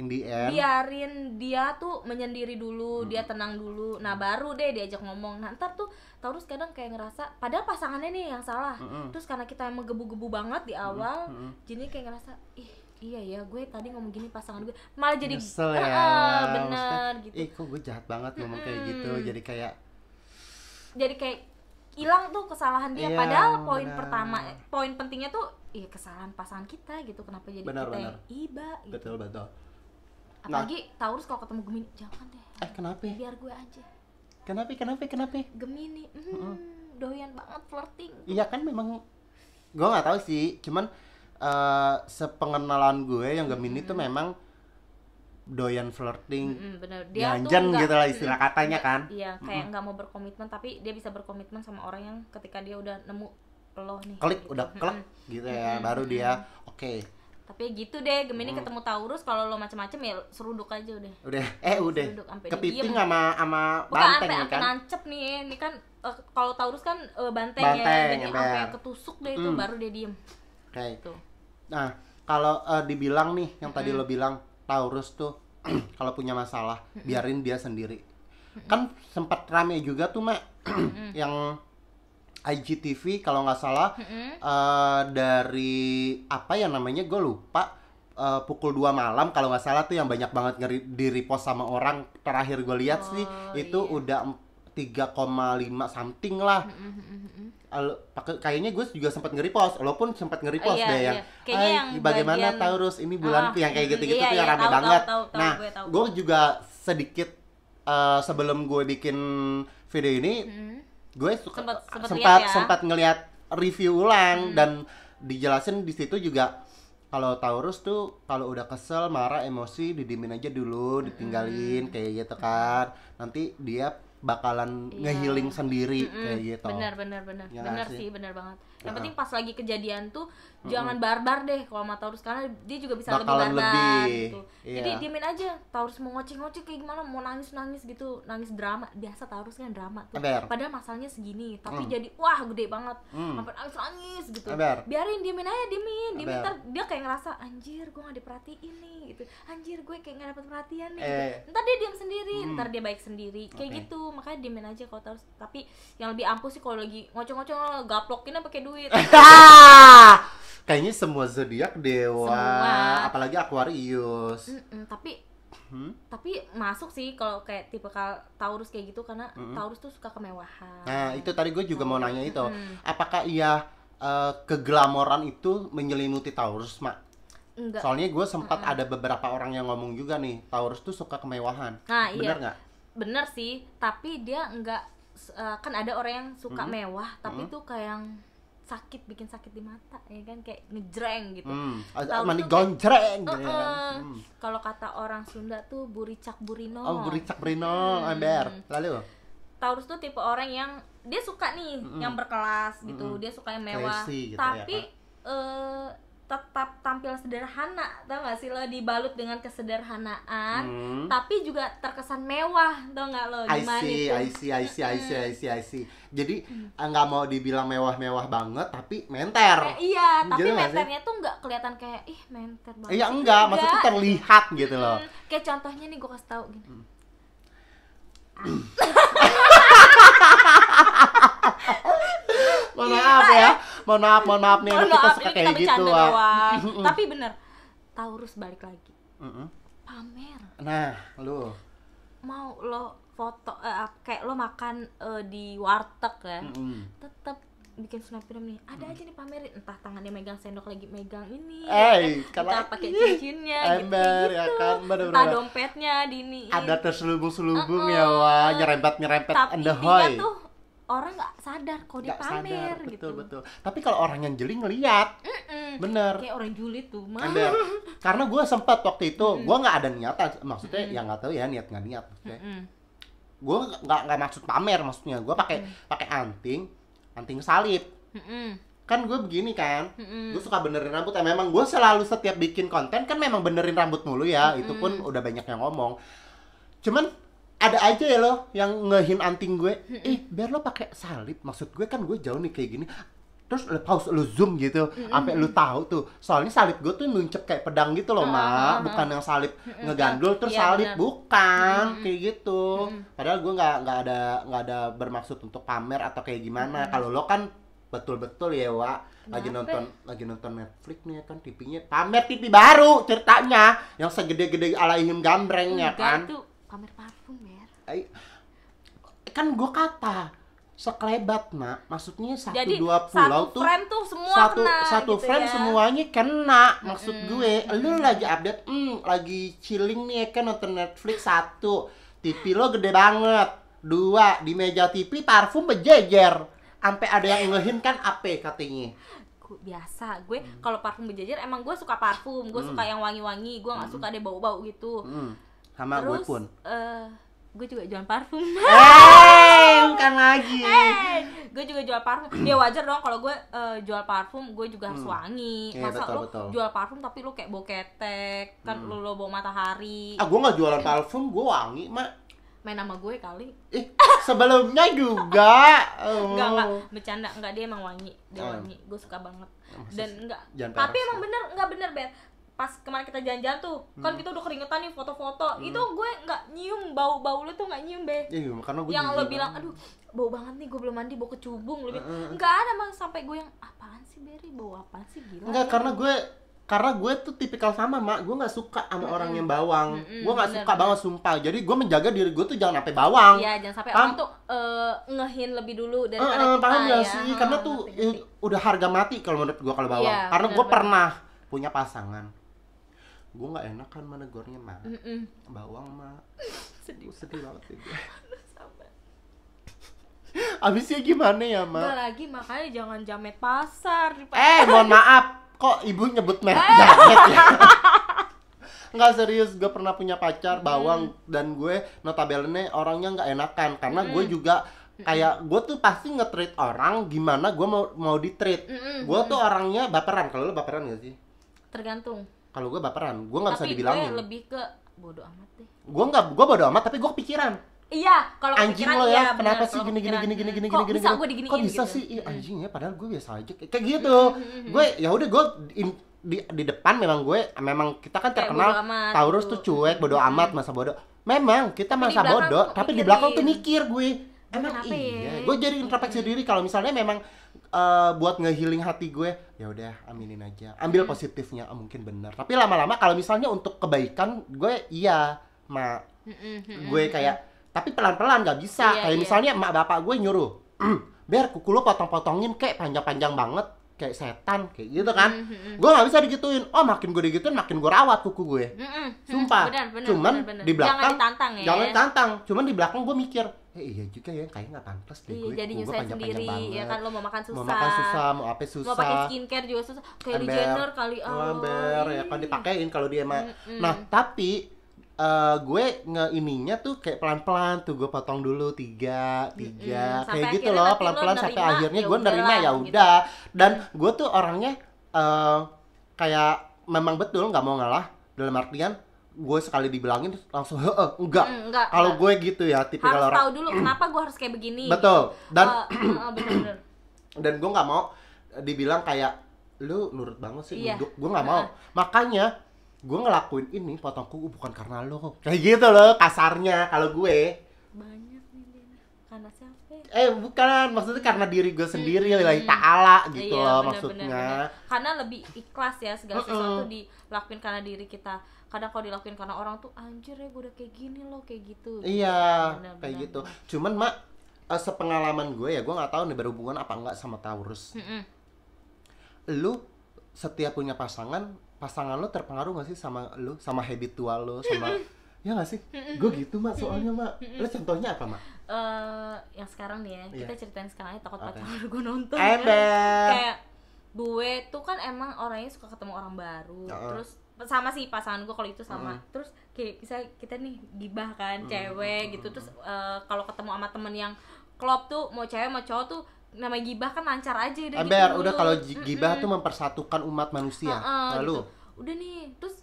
[SPEAKER 2] biarin dia tuh menyendiri dulu, dia tenang dulu. Nah baru deh diajak ngomong. Nah ntar tuh Taurus kadang kayak ngerasa padahal pasangannya nih yang salah. Terus karena kita yang menggebu-gebu banget di awal, jadi kayak ngerasa iya ya gue tadi ngomong gini pasangan gue, malah jadi
[SPEAKER 1] nyesel ya.
[SPEAKER 2] Bener gitu.
[SPEAKER 1] Kok gue jahat banget ngomong kayak gitu. Jadi kayak
[SPEAKER 2] hilang tuh kesalahan dia. Padahal poin pentingnya tuh kesalahan pasangan kita gitu. Kenapa jadi kita yang iba gitu.
[SPEAKER 1] Betul.
[SPEAKER 2] Apalagi Taurus kalau ketemu Gemini, jangan deh.
[SPEAKER 1] Kenapa?
[SPEAKER 2] Biar gue aja.
[SPEAKER 1] Kenapa?
[SPEAKER 2] Gemini, doyan banget flirting.
[SPEAKER 1] Iya kan, memang gue nggak tahu sih. Cuman sepengenalan gue yang Gemini tuh memang doyan flirting,
[SPEAKER 2] bener. Dia
[SPEAKER 1] janjan
[SPEAKER 2] tuh
[SPEAKER 1] gitu lah istilah katanya kan.
[SPEAKER 2] Iya, kayak nggak mau berkomitmen, tapi dia bisa berkomitmen sama orang yang ketika dia udah nemu lo nih.
[SPEAKER 1] Klik gitu. Udah klik gitu ya, baru dia oke.
[SPEAKER 2] Tapi gitu deh, Gemini ketemu Taurus, kalau lo macem-macem ya seruduk aja udah.
[SPEAKER 1] Udah. Kepiting sama banteng
[SPEAKER 2] ya kan. Bukan nancep nih, ini kan kalau Taurus kan banteng ya, jadi sampai ketusuk deh itu baru dia diem.
[SPEAKER 1] Gitu. Nah, kalau dibilang nih yang tadi lo bilang Taurus tuh kalau punya masalah biarin dia sendiri. Kan sempat rame juga tuh Mak yang IGTV kalau nggak salah dari apa ya namanya gue lupa, pukul 2 malam kalau nggak salah tuh yang banyak banget di repost sama orang. Terakhir gue lihat sih itu udah 3,5 something lah. Kayaknya gue juga sempat nge-repost, walaupun sempat nge-repost deh yang bagaimana Taurus ini bulanku yang kayak gitu-gitu tuh yang rame banget. Nah, gue juga sedikit sebelum gue bikin video ini, gue sempat ngelihat review ulang dan dijelasin di situ juga kalau Taurus tuh kalau udah kesel, marah, emosi didiemin aja dulu, ditinggalin kayak gitu kan. Nanti dia bakalan ngehealing sendiri kayak gitu.
[SPEAKER 2] Benar.
[SPEAKER 1] Ya
[SPEAKER 2] Benar
[SPEAKER 1] nggak
[SPEAKER 2] sih, benar banget. Yang
[SPEAKER 1] Heeh.
[SPEAKER 2] penting pas lagi kejadian tuh jangan barbar deh kalau sama Taurus, karena dia juga bisa
[SPEAKER 1] Bakalan
[SPEAKER 2] lebih barbar
[SPEAKER 1] lebih,
[SPEAKER 2] gitu.
[SPEAKER 1] iya.
[SPEAKER 2] Jadi diemin aja. Taurus mau ngoceh-ngoceh kayak gimana, mau nangis-nangis gitu, nangis drama. Biasa Taurus kan drama tuh.
[SPEAKER 1] Ember.
[SPEAKER 2] Padahal masalahnya segini, tapi jadi wah gede banget. Sampai nangis-nangis gitu. Biarin, diemin aja, diemin. Ntar dia kayak ngerasa anjir gue gak diperhatiin nih gitu. Anjir gue kayak gak dapet perhatian nih gitu. Ntar dia diam sendiri, ntar dia baik sendiri. Kayak gitu. Makanya diemin aja kalau Taurus. Tapi yang lebih ampuh sih kalau lagi ngoceh-ngoceh gaplokinnya pakai duit.
[SPEAKER 1] Kayaknya semua zodiak dewa,
[SPEAKER 2] Semua.
[SPEAKER 1] apalagi Aquarius.
[SPEAKER 2] Tapi masuk sih kalau kayak tipe Taurus kayak gitu, karena Taurus tuh suka kemewahan.
[SPEAKER 1] Nah, itu tadi gue juga mau nanya itu. Apakah iya keglamoran itu menyelimuti Taurus, Mak?
[SPEAKER 2] Enggak.
[SPEAKER 1] Soalnya gue sempat ada beberapa orang yang ngomong juga nih, Taurus tuh suka kemewahan.
[SPEAKER 2] Nah,
[SPEAKER 1] Bener
[SPEAKER 2] iya.
[SPEAKER 1] nggak?
[SPEAKER 2] Bener sih, tapi dia enggak kan ada orang yang suka mewah, tapi tuh kayak yang sakit, bikin sakit di mata, ya kan, kayak ngejreng gitu. Taurus
[SPEAKER 1] Mandi
[SPEAKER 2] tuh kayak-
[SPEAKER 1] gonjreng gitu ya.
[SPEAKER 2] Kalau kata orang Sunda tuh buricak burino.
[SPEAKER 1] Oh, bericak berinong, ember. Lalu?
[SPEAKER 2] Taurus tuh tipe orang yang dia suka nih yang berkelas gitu, dia suka yang mewah,
[SPEAKER 1] Classy gitu
[SPEAKER 2] tapi
[SPEAKER 1] ya,
[SPEAKER 2] tetap tampil sederhana, tau gak sih lo, dibalut dengan kesederhanaan, tapi juga terkesan mewah, tau gak lo, gimana itu?
[SPEAKER 1] I see. Jadi nggak mau dibilang mewah-mewah banget, tapi menter.
[SPEAKER 2] Iya, tapi
[SPEAKER 1] Gitu nggak sih?
[SPEAKER 2] menternya tuh nggak kelihatan kayak ih menter banget.
[SPEAKER 1] Iya enggak, maksudnya terlihat gitu loh.
[SPEAKER 2] Kayak contohnya nih gue kasih tau gini.
[SPEAKER 1] Mohon maaf nih,
[SPEAKER 2] Mohon
[SPEAKER 1] kita
[SPEAKER 2] maaf,
[SPEAKER 1] suka
[SPEAKER 2] ini
[SPEAKER 1] kayak
[SPEAKER 2] kita
[SPEAKER 1] gitu.
[SPEAKER 2] bercanda
[SPEAKER 1] Wak.
[SPEAKER 2] doang. Tapi bener, Taurus balik lagi. Pamer.
[SPEAKER 1] Nah, lu.
[SPEAKER 2] Mau lo foto kayak lo makan di warteg ya, tetap bikin snapgram nih, ada aja nih pamerin, entah tangannya megang sendok lagi megang ini, entah pakai cincinnya
[SPEAKER 1] ember,
[SPEAKER 2] gitu,
[SPEAKER 1] ya kan,
[SPEAKER 2] entah
[SPEAKER 1] bener-bener.
[SPEAKER 2] dompetnya dini.
[SPEAKER 1] Ada terselubung-selubung ya, wah, nyerempet
[SPEAKER 2] Tapi
[SPEAKER 1] and the
[SPEAKER 2] dia
[SPEAKER 1] hoy.
[SPEAKER 2] tuh orang nggak sadar kalau dia
[SPEAKER 1] Nggak
[SPEAKER 2] pamer
[SPEAKER 1] sadar,
[SPEAKER 2] gitu.
[SPEAKER 1] betul. Tapi kalau orang yang jeli ngeliat, bener.
[SPEAKER 2] Kayak orang julid tuh mah.
[SPEAKER 1] Ember. Karena gue sempat waktu itu, gue nggak ada niatan, maksudnya ya nggak tahu ya niat nggak niat. Maksudnya. Gue nggak maksud pamer, maksudnya gue pakai anting salib. Kan gue begini kan, gue suka benerin rambut. Memang gue selalu setiap bikin konten kan memang benerin rambut mulu ya. Itu pun udah banyak yang ngomong. Cuman ada aja ya lo yang ngehin anting gue, biar lo pakai salib. Maksud gue kan gue jauh nih kayak gini. Terus lo pause, lo zoom gitu, sampai lo tahu tuh. Soalnya salib gue tuh nuncep kayak pedang gitu loh, Ma. Bukan yang salib ngegandul terus
[SPEAKER 2] Iya,
[SPEAKER 1] salib,
[SPEAKER 2] bener.
[SPEAKER 1] bukan kayak gitu. Padahal gue nggak ada bermaksud untuk pamer atau kayak gimana. Kalau lo kan betul-betul ya, Wak. Lagi nonton Netflix nih ya kan, TV-nya pamer TV baru ceritanya yang segede-gede alaihim gambreng ya kan.
[SPEAKER 2] Enggak, itu pamer parfum ya.
[SPEAKER 1] Kan gue kata sekelebat, Mak. Maksudnya
[SPEAKER 2] Jadi
[SPEAKER 1] dua pulau
[SPEAKER 2] satu
[SPEAKER 1] tuh
[SPEAKER 2] frame tuh semua
[SPEAKER 1] satu
[SPEAKER 2] kena gitu
[SPEAKER 1] frame
[SPEAKER 2] ya.
[SPEAKER 1] semuanya kena. Maksud gue, lu lagi update, lagi chilling nih ya kan, nonton Netflix. 1, TV lo gede banget. 2, di meja TV parfum berjejer. Sampai ada yang ngehin kan apa katanya.
[SPEAKER 2] Biasa gue kalau parfum berjejer, emang gue suka parfum, gue suka yang wangi-wangi, gue nggak suka deh bau-bau gitu.
[SPEAKER 1] Sama gue
[SPEAKER 2] Terus
[SPEAKER 1] pun.
[SPEAKER 2] Gue juga jual parfum.
[SPEAKER 1] Bukan lagi.
[SPEAKER 2] Gue juga jual parfum. Ya wajar dong kalau gue jual parfum, gue juga harus wangi.
[SPEAKER 1] Iya,
[SPEAKER 2] Masa
[SPEAKER 1] betul.
[SPEAKER 2] lo jual parfum tapi lo kayak bau ketek, kan lo bau matahari.
[SPEAKER 1] Gue nggak jualan parfum, gue wangi, Mak.
[SPEAKER 2] Main nama gue kali.
[SPEAKER 1] Sebelumnya juga.
[SPEAKER 2] Enggak, bercanda. Enggak, dia emang wangi. Dia wangi. Gue suka banget. Dan enggak. Tapi emang bener, Ber. Pas kemarin kita jalan-jalan tuh, kan kita udah keringetan nih foto-foto. Itu gue enggak nyium bau lu tuh, enggak nyium, Be.
[SPEAKER 1] Iya, karena gue
[SPEAKER 2] Yang lo bilang, aduh, bau banget nih, gue belum mandi, bau kecubung. Lo bilang, enggak ada, Bang. Sampai gue yang, apaan sih, Berry? Bau apaan sih? Gila.
[SPEAKER 1] Enggak, karena gue tuh tipikal sama, Mak. Gue nggak suka sama orang yang bawang. Gue nggak suka banget, sumpah. Jadi gue menjaga diri gue tuh jangan sampai bawang.
[SPEAKER 2] Iya, jangan sampai orang tuh ngehin lebih dulu daripada kita
[SPEAKER 1] paham
[SPEAKER 2] ya.
[SPEAKER 1] gak sih? Karena tuh udah harga mati kalau menurut gue kalau bawang.
[SPEAKER 2] Iya,
[SPEAKER 1] Karena gue
[SPEAKER 2] bener-bener.
[SPEAKER 1] pernah punya pasangan. Gue nggak enak kan menegurnya, Mak. Bawang, Mak.
[SPEAKER 2] Sedih.
[SPEAKER 1] Sedih banget sih gue.
[SPEAKER 2] Sabar.
[SPEAKER 1] Abisnya gimana ya, Mak?
[SPEAKER 2] Enggak lagi, makanya jangan jamet pasar.
[SPEAKER 1] Mohon maaf. Kok ibu nyebut merek jaket ya? Nggak, serius, gue pernah punya pacar bawang dan gue notabene orangnya nggak enakan karena gue juga kayak gue tuh pasti nge-treat orang gimana gue mau di-treat. Gue tuh orangnya baperan. Kalau lu baperan gak sih?
[SPEAKER 2] Tergantung.
[SPEAKER 1] Kalau gue baperan, gue nggak bisa dibilangin.
[SPEAKER 2] Tapi gue lebih ke bodo amat deh.
[SPEAKER 1] Gue bodo amat tapi gue kepikiran.
[SPEAKER 2] Iya, kalau
[SPEAKER 1] Anjing
[SPEAKER 2] kepikiran
[SPEAKER 1] lo
[SPEAKER 2] iya,
[SPEAKER 1] ya, kenapa
[SPEAKER 2] bener,
[SPEAKER 1] sih
[SPEAKER 2] kalau
[SPEAKER 1] gini
[SPEAKER 2] kepikiran,
[SPEAKER 1] gini
[SPEAKER 2] kok bisa gue diginiin
[SPEAKER 1] kok bisa
[SPEAKER 2] gitu.
[SPEAKER 1] sih? Ih, anjing ya, padahal gue biasa aja kayak gitu. Gue ya udah, gue di depan memang kita kan
[SPEAKER 2] Kayak
[SPEAKER 1] terkenal
[SPEAKER 2] bodo amat
[SPEAKER 1] Taurus
[SPEAKER 2] gitu.
[SPEAKER 1] tuh cuek, bodo amat, masa bodoh. Memang kita
[SPEAKER 2] Tapi di
[SPEAKER 1] masa
[SPEAKER 2] belakang
[SPEAKER 1] bodoh,
[SPEAKER 2] tuh
[SPEAKER 1] tapi di
[SPEAKER 2] mikirin.
[SPEAKER 1] belakang tuh mikir gue. Emang
[SPEAKER 2] kenapa
[SPEAKER 1] iya,
[SPEAKER 2] ya?
[SPEAKER 1] gue jadi introspeksi diri kalau misalnya memang buat nge-healing hati gue, ya udah aminin aja, ambil positifnya, mungkin benar. Tapi lama-lama kalau misalnya untuk kebaikan gue iya, gue kayak tapi pelan-pelan nggak bisa. Kayak misalnya emak bapak gue nyuruh, biar kuku lu potong-potongin kayak panjang-panjang banget, kayak setan, kayak gitu kan. Gue nggak bisa digituin. Oh, makin gue digituin, makin gue rawat kuku gue. Sumpah. Cuman di belakang,
[SPEAKER 2] jangan ditantang ya.
[SPEAKER 1] jangan ditantang. Cuman di belakang gue mikir, iya juga ya, kayaknya nggak pantas deh
[SPEAKER 2] Iya,
[SPEAKER 1] gue.
[SPEAKER 2] jadi
[SPEAKER 1] Kuku gue
[SPEAKER 2] nyusahin
[SPEAKER 1] panjang-panjang
[SPEAKER 2] sendiri,
[SPEAKER 1] banget.
[SPEAKER 2] ya kan, lo mau makan susah.
[SPEAKER 1] Mau makan susah, mau apa susah.
[SPEAKER 2] Mau pakai skincare juga susah. Kylie Jenner kali
[SPEAKER 1] Lember, ya kan dipakein kalau dia mah. Nah, tapi gue ininya tuh kayak pelan-pelan tuh gue potong dulu tiga kayak gitu loh, pelan-pelan sampai akhirnya gue nerima ya udah. Dan gue tuh orangnya kayak memang betul nggak mau ngalah, dalam artian gue sekali dibilangin langsung enggak. Kalau gue gitu ya, tipikal
[SPEAKER 2] harus
[SPEAKER 1] orang
[SPEAKER 2] tahu dulu kenapa gue harus kayak begini.
[SPEAKER 1] betul. Dan
[SPEAKER 2] bener-bener.
[SPEAKER 1] dan gue nggak mau dibilang kayak lu nurut banget sih,
[SPEAKER 2] Iya.
[SPEAKER 1] gue nggak mau. Makanya gue ngelakuin ini potong kuku bukan karena lo, kayak gitu loh kasarnya kalau gue.
[SPEAKER 2] Banyak nih dia. Karena siapa?
[SPEAKER 1] Bukan, maksudnya karena diri gue sendiri, lillahi ta'ala gitu
[SPEAKER 2] Iya,
[SPEAKER 1] loh
[SPEAKER 2] bener,
[SPEAKER 1] maksudnya.
[SPEAKER 2] bener. Karena lebih ikhlas ya, segala sesuatu dilakuin karena diri kita. Kadang kalau dilakuin karena orang tuh, anjir ya gue udah kayak gini loh, kayak gitu.
[SPEAKER 1] Iya,
[SPEAKER 2] Bener,
[SPEAKER 1] kayak
[SPEAKER 2] bener,
[SPEAKER 1] gitu. Cuman mak, sepengalaman gue ya, gue nggak tahu nih berhubungan apa enggak sama Taurus. Lu setiap punya pasangan lo terpengaruh gak sih sama lu, sama habitual lo, sama ya gak sih? Gue gitu mak, soalnya mak. Lu contohnya apa mak?
[SPEAKER 2] Yang sekarang nih ya, kita ceritain sekarang aja, takut
[SPEAKER 1] Okay.
[SPEAKER 2] pacar gue nonton.
[SPEAKER 1] Ember.
[SPEAKER 2] Kayak gue tuh kan emang orangnya suka ketemu orang baru, terus sama sih pasangan gue kalau itu sama. Terus kayak bisa kita nih gibah kan, cewek gitu, terus kalau ketemu sama temen yang klop tuh, mau cewek mau cowok tuh, namanya gibah kan lancar aja deh
[SPEAKER 1] Ember,
[SPEAKER 2] gitu.
[SPEAKER 1] udah kalau gibah tuh mempersatukan umat manusia. Lalu
[SPEAKER 2] gitu. Udah nih, terus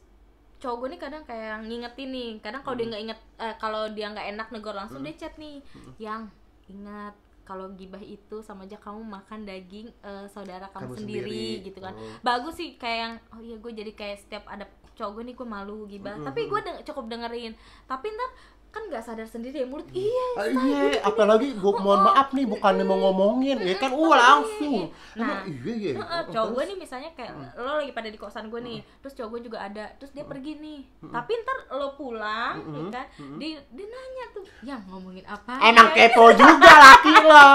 [SPEAKER 2] cowok gue nih kadang kayak ngingetin nih, kadang kalau dia nggak inget, kalau dia nggak enak negor langsung, dia chat nih, yang ingat kalau gibah itu sama aja kamu makan daging saudara kamu sendiri gitu kan. Bagus sih kayak yang, oh iya gue jadi kayak setiap ada cowok gue nih gue malu gibah, tapi gue cukup dengerin, tapi ntar kan nggak sadar sendiri ya mulut, iya
[SPEAKER 1] apalagi gue mohon maaf nih, bukannya mau ngomongin ya kan, langsung.
[SPEAKER 2] Nah,
[SPEAKER 1] iya
[SPEAKER 2] cowok gue nih misalnya kayak lo lagi pada di kosan gue nih, terus cowok gue juga ada, terus dia pergi nih, tapi ntar lo pulang, ya kan, dia nanya tuh, yang ngomongin apa?
[SPEAKER 1] Emang kepo juga laki lo,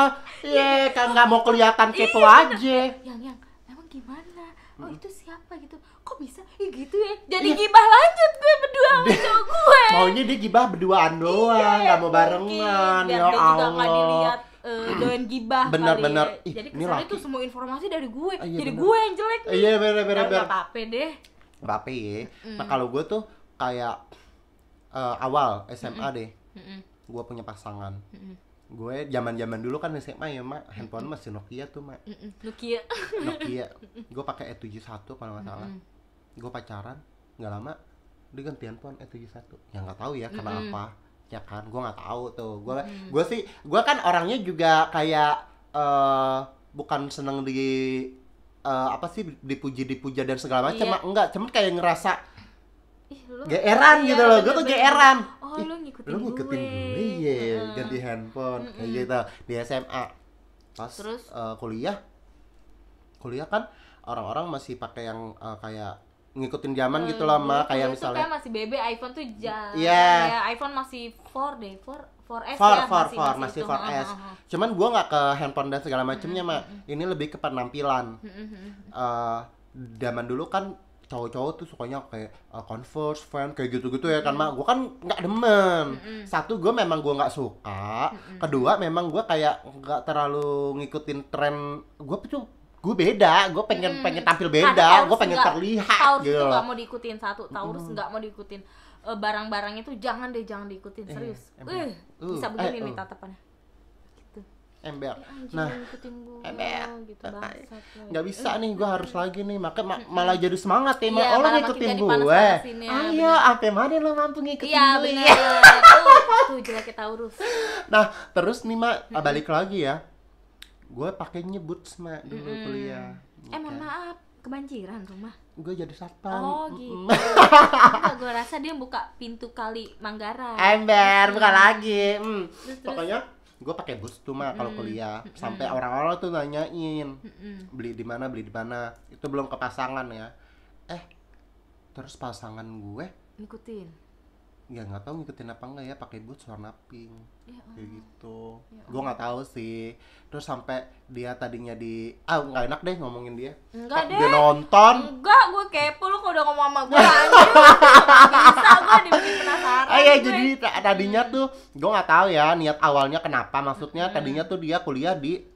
[SPEAKER 1] iya kan nggak mau kelihatan kepo aja.
[SPEAKER 2] Yang emang gimana? Oh itu siapa gitu? Kok bisa? Gitu ya. Jadi gibah lanjut gue berdua sama cowok gue.
[SPEAKER 1] Maunya dia gibah berduaan doang, nggak mau barengan.
[SPEAKER 2] Biar
[SPEAKER 1] Ya
[SPEAKER 2] dia juga nggak
[SPEAKER 1] Allah.
[SPEAKER 2] dilihat doyan gibah.
[SPEAKER 1] Bener-bener.
[SPEAKER 2] Kali ya. Jadi
[SPEAKER 1] Ini
[SPEAKER 2] kesannya
[SPEAKER 1] laki.
[SPEAKER 2] tuh semua informasi dari gue.
[SPEAKER 1] Iya,
[SPEAKER 2] Jadi
[SPEAKER 1] bener.
[SPEAKER 2] gue yang jelek nih.
[SPEAKER 1] Iya bener.
[SPEAKER 2] Gak apa-apa deh.
[SPEAKER 1] Bape ya. Nah kalau gue tuh kayak awal SMA deh, gue punya pasangan. Gue zaman dulu kan SMA ya mak, handphone masih Nokia tuh mak.
[SPEAKER 2] Nokia.
[SPEAKER 1] Gue pakai E71 kalau nggak salah. Gue pacaran nggak lama dia ganti handphone E71. Ya nggak tahu ya kenapa, ya kan gue nggak tahu tuh. Gue kan orangnya juga kayak bukan seneng apa sih dipuja dan segala macam.
[SPEAKER 2] Iya.
[SPEAKER 1] Enggak, cuman kayak ngerasa
[SPEAKER 2] Lu,
[SPEAKER 1] geeran gitu loh. Gue tuh geeran.
[SPEAKER 2] Oh, lu ngikutin
[SPEAKER 1] gue ya ganti handphone kayak gitu di SMA. Pas
[SPEAKER 2] Terus?
[SPEAKER 1] kuliah kan orang-orang masih pakai yang kayak ngikutin zaman gitu loh mah, kayak misalnya
[SPEAKER 2] kayak masih BB, iPhone tuh
[SPEAKER 1] Iya.
[SPEAKER 2] ya, iPhone masih 4 deh, 4S
[SPEAKER 1] 4
[SPEAKER 2] ya,
[SPEAKER 1] masih
[SPEAKER 2] itu.
[SPEAKER 1] 4S. Cuman gua nggak ke handphone dan segala macemnya mah. Ini lebih ke penampilan. Zaman dulu kan cowok-cowok tuh sukanya kayak Converse, Vans kayak gitu-gitu ya kan mak. Gua kan nggak demen. Satu, gua memang gua nggak suka. Kedua, memang gua kayak nggak terlalu ngikutin tren. Gua tuh gue beda, gue pengen tampil
[SPEAKER 2] Karena
[SPEAKER 1] beda,
[SPEAKER 2] Taurus
[SPEAKER 1] gue pengen
[SPEAKER 2] nggak-
[SPEAKER 1] terlihat
[SPEAKER 2] Taurus
[SPEAKER 1] gitu
[SPEAKER 2] itu
[SPEAKER 1] loh.
[SPEAKER 2] nggak mau diikutin satu, Taurus nggak mau diikutin. Barang-barangnya tuh jangan diikutin, serius.
[SPEAKER 1] ember.
[SPEAKER 2] Bisa begini nih tatapannya. Gitu.
[SPEAKER 1] Ember.
[SPEAKER 2] Anjing
[SPEAKER 1] Nah,
[SPEAKER 2] ngikutin gue
[SPEAKER 1] ember.
[SPEAKER 2] gitu bangsat.
[SPEAKER 1] Nggak bisa nih, gue harus lagi nih, malah jadi semangat ya.
[SPEAKER 2] Iya,
[SPEAKER 1] Oh, lo
[SPEAKER 2] malah
[SPEAKER 1] ngikutin
[SPEAKER 2] makin jadi
[SPEAKER 1] gue.
[SPEAKER 2] panas-panasin ya,
[SPEAKER 1] Ayo, sampai mana lo mampu ngikutin
[SPEAKER 2] Iya
[SPEAKER 1] gue?
[SPEAKER 2] benar. Tuh jeleknya Taurus.
[SPEAKER 1] Nah, terus nih Mak, balik lagi ya. Gue pakainya boots Mak dulu kuliah.
[SPEAKER 2] Mohon maaf, kebanjiran rumah.
[SPEAKER 1] Gue jadi satpam.
[SPEAKER 2] Oh gitu. Enggak, gue rasa dia buka pintu kali Manggarai.
[SPEAKER 1] Ember, bukan lagi.
[SPEAKER 2] Terus.
[SPEAKER 1] Pokoknya gue pakai boots tuh Mak kalau kuliah. Sampai orang-orang tuh nanyain, beli di mana? Itu belum ke pasangan ya. Terus pasangan gue
[SPEAKER 2] Ngikutin.
[SPEAKER 1] ya nggak tahu ngikutin apa enggak ya, pakai boots warna pink.
[SPEAKER 2] Ya
[SPEAKER 1] Kayak gitu. Gue nggak tahu sih. Terus sampai dia tadinya nggak enak deh ngomongin dia.
[SPEAKER 2] Enggak deh.
[SPEAKER 1] Dia nonton.
[SPEAKER 2] Enggak, gue kepo lu kalau udah ngomong sama gue anjir. Nggak bisa gue dibikin penasaran.
[SPEAKER 1] Ya
[SPEAKER 2] gue.
[SPEAKER 1] jadi tadinya tuh gue nggak tahu ya niat awalnya kenapa. Maksudnya tadinya tuh dia kuliah di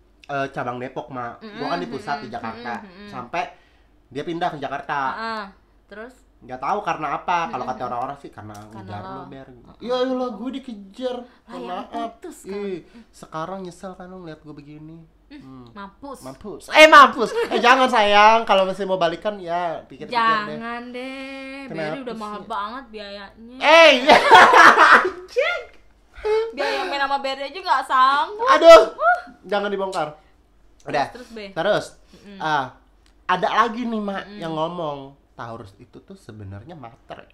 [SPEAKER 1] cabang Depok Mak. Gue kan di pusat di Jakarta. Sampai dia pindah ke Jakarta.
[SPEAKER 2] Terus
[SPEAKER 1] Nggak tahu karena apa. Kalau kata orang-orang sih karena ngejar lo Ber. Ya Allah gue dikejar.
[SPEAKER 2] yang
[SPEAKER 1] Maaf.
[SPEAKER 2] putus
[SPEAKER 1] Sekarang nyesel kan lo ngeliat gue begini.
[SPEAKER 2] mampus.
[SPEAKER 1] Mampus. Jangan sayang, kalau masih mau balikan ya pikir-pikir deh.
[SPEAKER 2] Jangan deh.
[SPEAKER 1] Kenapa
[SPEAKER 2] Beri udah mahal
[SPEAKER 1] sih?
[SPEAKER 2] banget biayanya.
[SPEAKER 1] Anjing.
[SPEAKER 2] Biaya main sama Beri aja nggak sanggup.
[SPEAKER 1] Aduh. Jangan dibongkar. Udah.
[SPEAKER 2] Terus B.
[SPEAKER 1] Terus ada lagi nih Mak yang ngomong Taurus itu tuh sebenarnya matre.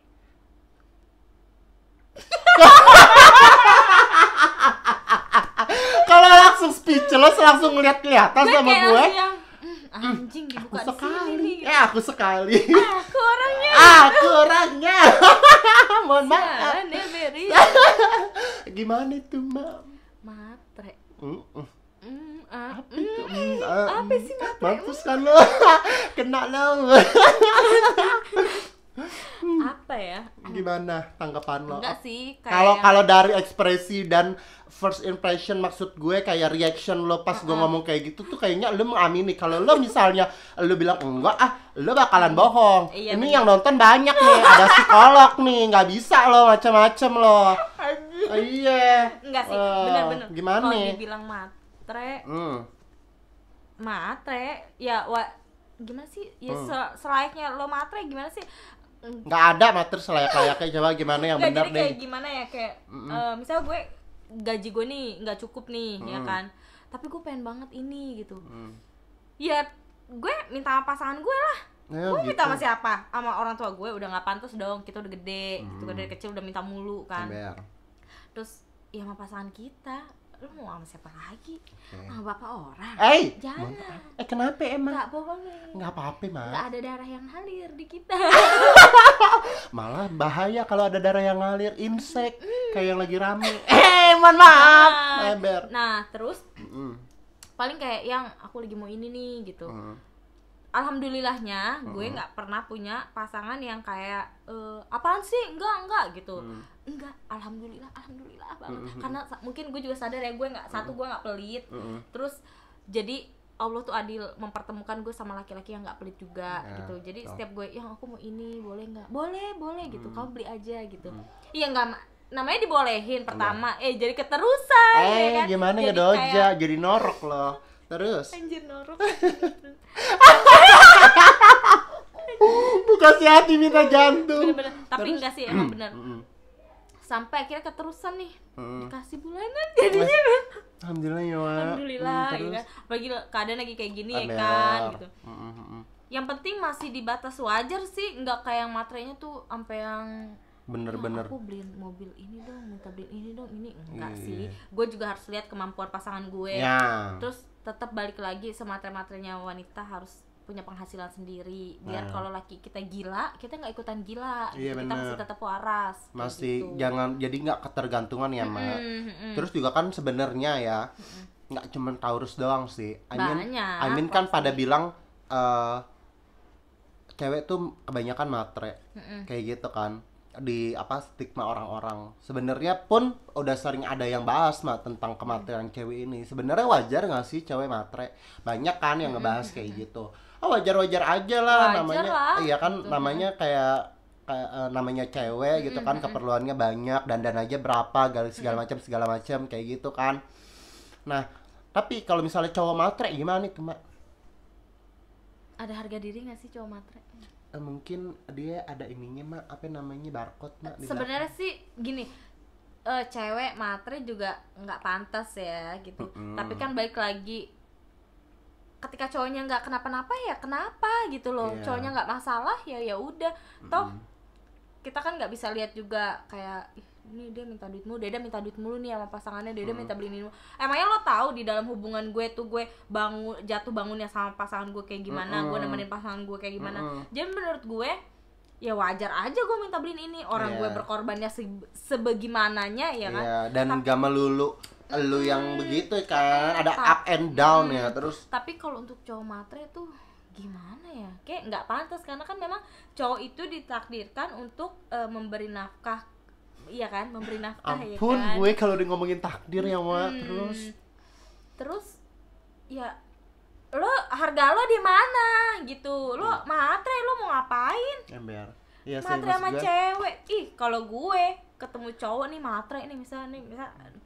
[SPEAKER 1] Kalau langsung speechless, langsung ngeliat-ngeliatan sama
[SPEAKER 2] kayak
[SPEAKER 1] gue.
[SPEAKER 2] langsung yang, anjing dibuka di sini nih.
[SPEAKER 1] Aku sekali.
[SPEAKER 2] Aku orangnya.
[SPEAKER 1] Aku orangnya. Mohon maaf.
[SPEAKER 2] Jalan deh Beri.
[SPEAKER 1] Gimana itu Mak?
[SPEAKER 2] Matre.
[SPEAKER 1] Apa
[SPEAKER 2] sih matre?
[SPEAKER 1] Mampus kan lo. Kena lo.
[SPEAKER 2] Apa ya?
[SPEAKER 1] Gimana tanggapan lo?
[SPEAKER 2] Enggak sih,
[SPEAKER 1] Kalau dari ekspresi dan first impression, maksud gue kayak reaction lo pas gue ngomong kayak gitu tuh kayaknya lo mengamini. Kalau lo misalnya lo bilang enggak lo bakalan bohong.
[SPEAKER 2] Iya,
[SPEAKER 1] Ini yang nonton banyak nih, ada psikolog nih, nggak bisa lo macam-macam lo. Iya.
[SPEAKER 2] enggak sih, bener-bener.
[SPEAKER 1] Gimana
[SPEAKER 2] Kalau
[SPEAKER 1] nih?
[SPEAKER 2] dibilang matre, ya gimana sih? Ya selayaknya lo matre gimana sih?
[SPEAKER 1] Nggak ada mater selayak-layaknya, coba gimana yang
[SPEAKER 2] Nggak,
[SPEAKER 1] benar
[SPEAKER 2] jadi
[SPEAKER 1] deh.
[SPEAKER 2] kayak gimana ya, kayak misalnya gue gaji gue nih nggak cukup nih, ya kan? Tapi gue pengen banget ini gitu. Ya gue minta sama pasangan gue lah. Gue minta sama siapa? Sama orang tua gue, udah nggak pantas dong, kita udah gede, kita dari kecil udah minta mulu kan. Terus ya sama pasangan kita, lu mau sama siapa lagi? Sama bapak orang? Jangan.
[SPEAKER 1] Kenapa emang?
[SPEAKER 2] Nggak boleh.
[SPEAKER 1] Nggak apa-apa Mak.
[SPEAKER 2] Nggak ada darah yang ngalir di kita.
[SPEAKER 1] Malah bahaya kalau ada darah yang ngalir, insek kayak yang lagi rame. Mohon maaf. Ember.
[SPEAKER 2] Nah terus paling kayak yang aku lagi mau ini nih gitu. Alhamdulillahnya gue nggak pernah punya pasangan yang kayak apaan sih enggak gitu. Enggak, alhamdulillah banget. Karena mungkin gue juga sadar ya, gue nggak pelit. Terus jadi Allah tuh adil mempertemukan gue sama laki-laki yang nggak pelit juga gitu. Jadi setiap gue yang aku mau ini boleh nggak, boleh gitu, kamu beli aja gitu. Iya nggak, namanya dibolehin pertama, jadi keterusan. Ya kan?
[SPEAKER 1] Gimana ya doja, jadi norok loh. Terus
[SPEAKER 2] Anjir norok.
[SPEAKER 1] buka si hati minta jantung.
[SPEAKER 2] Bener-bener. Tapi enggak sih, emang bener. Sampai akhirnya keterusan nih, dikasih bulanan jadinya.
[SPEAKER 1] Alhamdulillah ya Mak.
[SPEAKER 2] Alhamdulillah ya kan. Apalagi keadaan lagi kayak gini ya kan gitu. Yang penting masih di batas wajar sih, nggak kayak yang matrenya tuh sampai yang
[SPEAKER 1] bener-bener
[SPEAKER 2] aku beliin mobil ini dong, minta beliin ini dong, ini enggak sih. Gue juga harus lihat kemampuan pasangan gue. Terus tetap balik lagi, sematre-matrenya wanita harus punya penghasilan sendiri, biar kalau laki kita gila, kita nggak ikutan gila.
[SPEAKER 1] Iya,
[SPEAKER 2] kita masih tetap waras.
[SPEAKER 1] masih
[SPEAKER 2] gitu.
[SPEAKER 1] Jangan, jadi nggak ketergantungan ya Mak. Terus juga kan sebenarnya ya nggak cuma Taurus doang sih. I mean kan pada bilang cewek tuh kebanyakan matre kayak gitu kan. di apa stigma orang-orang. Sebenarnya pun udah sering ada yang bahas mah tentang kemateran cewek ini. Sebenarnya wajar nggak sih cewek matre? Banyak kan yang ngebahas kayak gitu. Oh, wajar-wajar aja lah,
[SPEAKER 2] Wajar
[SPEAKER 1] namanya.
[SPEAKER 2] lah,
[SPEAKER 1] Iya kan,
[SPEAKER 2] gitu.
[SPEAKER 1] namanya kayak namanya cewek gitu kan, keperluannya banyak, dandan aja berapa, segala macam kayak gitu kan. Nah, tapi kalau misalnya cowok matre gimana itu, Mak?
[SPEAKER 2] Ada harga diri nggak sih cowok matre?
[SPEAKER 1] Mungkin dia ada ininya, Mak, apa namanya, barcode, Mak, di
[SPEAKER 2] Sebenarnya sih gini, cewek matre juga nggak pantas ya gitu. Tapi kan balik lagi, ketika cowoknya nggak kenapa-napa ya kenapa gitu loh.
[SPEAKER 1] Iya.
[SPEAKER 2] Cowoknya nggak masalah ya ya udah. Toh kita kan nggak bisa lihat juga kayak "Ih, ini dia minta duit mulu, dia minta duit mulu nih sama pasangannya, dia minta beliin ini mulu." Emangnya lo tahu di dalam hubungan gue tuh gue jatuh bangunnya sama pasangan gue kayak gimana, gue nemenin pasangan gue kayak gimana. Jadi menurut gue ya wajar aja gue minta beliin ini, orang
[SPEAKER 1] Iya.
[SPEAKER 2] gue berkorbannya sebagaimananya ya kan.
[SPEAKER 1] Iya, dan gak melulu lu yang begitu kan, ada up and down ya. Terus
[SPEAKER 2] Tapi kalau untuk cowok matre tuh gimana ya, kayak nggak pantas karena kan memang cowok itu ditakdirkan untuk memberi nafkah, iya kan, memberi nafkah ya
[SPEAKER 1] ampun
[SPEAKER 2] kan.
[SPEAKER 1] gue kalau udah ngomongin takdir ya, Mak.
[SPEAKER 2] Terus ya lo harga lo di mana gitu, lo matre lo mau ngapain?
[SPEAKER 1] Ember. Iya sih,
[SPEAKER 2] Matre sama
[SPEAKER 1] maksud gue.
[SPEAKER 2] cewek. Ih, kalau gue ketemu cowok nih matre ini misal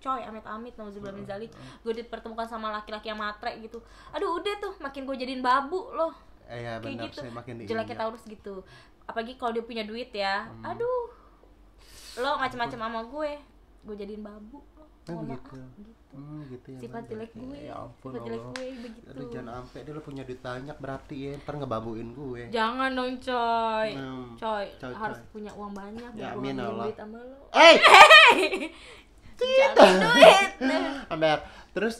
[SPEAKER 2] coy amit-amit nauzubillah min zalik, gue dipertemukan sama laki-laki yang matre gitu. Aduh, udah tuh makin gue jadiin babu loh.
[SPEAKER 1] Iya,
[SPEAKER 2] Kayak
[SPEAKER 1] benar
[SPEAKER 2] gitu.
[SPEAKER 1] sih, makin
[SPEAKER 2] Jeleknya
[SPEAKER 1] diinjak.
[SPEAKER 2] Taurus gitu. Apalagi kalau dia punya duit ya. Aduh. Lo macem-macem sama gue jadiin babu.
[SPEAKER 1] Oh,
[SPEAKER 2] Mohon
[SPEAKER 1] gitu.
[SPEAKER 2] maaf, gitu.
[SPEAKER 1] Gitu ya.
[SPEAKER 2] Sifat
[SPEAKER 1] Bang.
[SPEAKER 2] jelek gue.
[SPEAKER 1] Ya ampun,
[SPEAKER 2] Sifat jelek
[SPEAKER 1] Allah.
[SPEAKER 2] gue begitu.
[SPEAKER 1] Aduh, jangan sampai dia lo punya duit banyak berarti ya, ntar ngebabuin gue.
[SPEAKER 2] Jangan dong coy.
[SPEAKER 1] Coy,
[SPEAKER 2] Harus
[SPEAKER 1] coy.
[SPEAKER 2] punya uang banyak
[SPEAKER 1] Ya,
[SPEAKER 2] biar gue
[SPEAKER 1] amin,
[SPEAKER 2] ngambil
[SPEAKER 1] Allah.
[SPEAKER 2] duit sama lo.
[SPEAKER 1] Tidak.
[SPEAKER 2] Jangan duit.
[SPEAKER 1] Amber, terus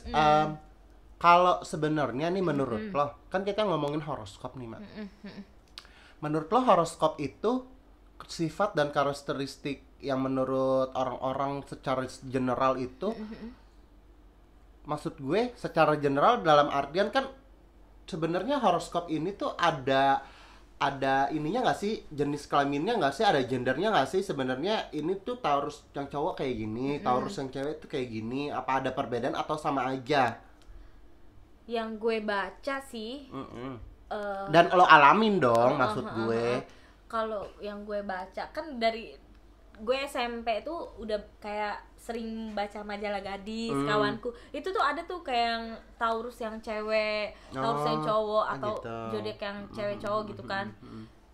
[SPEAKER 1] kalau sebenarnya nih menurut lo, kan kita ngomongin horoskop nih, Mak. Menurut lo horoskop itu sifat dan karakteristik yang menurut orang-orang secara general itu, maksud gue secara general dalam artian kan sebenarnya horoskop ini tuh ada ininya nggak sih, jenis kelaminnya nggak sih, ada gendernya nggak sih sebenarnya, ini tuh Taurus yang cowok kayak gini, Taurus yang cewek tuh kayak gini, apa ada perbedaan atau sama aja?
[SPEAKER 2] Yang gue baca sih
[SPEAKER 1] Dan lo alamin dong, maksud gue.
[SPEAKER 2] kalau yang gue baca kan dari gue SMP tuh udah kayak sering baca majalah gadis, kawanku itu tuh ada tuh kayak yang Taurus yang cewek, Taurus yang cowok, atau
[SPEAKER 1] gitu.
[SPEAKER 2] zodiak yang cewek cowok gitu kan.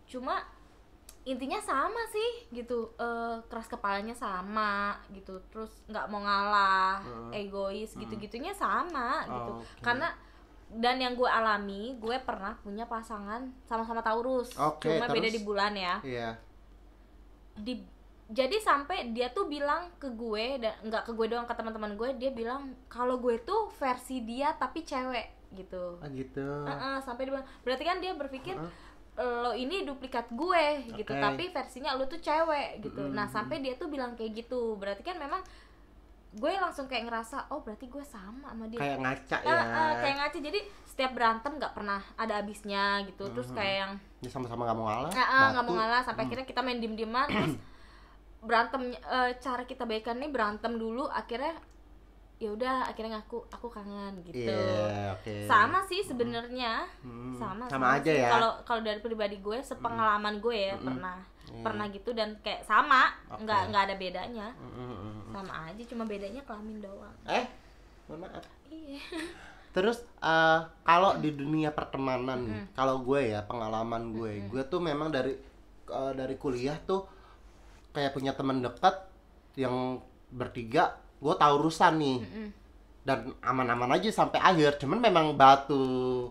[SPEAKER 2] Cuma intinya sama sih gitu, keras kepalanya sama gitu, terus nggak mau ngalah, egois gitu-gitunya sama gitu.
[SPEAKER 1] Oke.
[SPEAKER 2] Karena dan yang gue alami, gue pernah punya pasangan sama-sama Taurus,
[SPEAKER 1] Oke,
[SPEAKER 2] cuma beda
[SPEAKER 1] terus?
[SPEAKER 2] di bulan ya.
[SPEAKER 1] Iya.
[SPEAKER 2] Jadi sampai dia tuh bilang ke gue, dan nggak ke gue doang, ke teman-teman gue, dia bilang kalau gue tuh versi dia tapi cewek gitu.
[SPEAKER 1] Gitu.
[SPEAKER 2] Sampai dia bilang, berarti kan dia berpikir lo ini duplikat gue gitu,
[SPEAKER 1] Oke.
[SPEAKER 2] tapi versinya lo tuh cewek gitu. Nah sampai dia tuh bilang kayak gitu, berarti kan memang gue langsung kayak ngerasa, oh berarti gue sama dia.
[SPEAKER 1] Kayak ngaca ya.
[SPEAKER 2] Kayak ngaca, jadi setiap berantem nggak pernah ada habisnya gitu. Terus kayak yang
[SPEAKER 1] Ya sama-sama nggak mau ngalah.
[SPEAKER 2] nggak mau ngalah, sampai akhirnya kita main diem-dieman, terus berantem, cara kita baikan nih berantem dulu, akhirnya ya udah akhirnya aku kangen gitu.
[SPEAKER 1] Iya, oke.
[SPEAKER 2] Sama sih sebenarnya,
[SPEAKER 1] Sama aja
[SPEAKER 2] sih.
[SPEAKER 1] ya.
[SPEAKER 2] Kalau dari pribadi gue, sepengalaman gue ya pernah gitu, dan kayak sama, nggak ada bedanya, sama aja, cuma bedanya kelamin doang.
[SPEAKER 1] Mohon maaf.
[SPEAKER 2] Iya.
[SPEAKER 1] Terus kalau di dunia pertemanan nih, kalau gue ya pengalaman gue tuh memang dari kuliah tuh kayak punya teman dekat yang bertiga, gue Taurusan nih, dan aman-aman aja sampai akhir. Cuman memang batu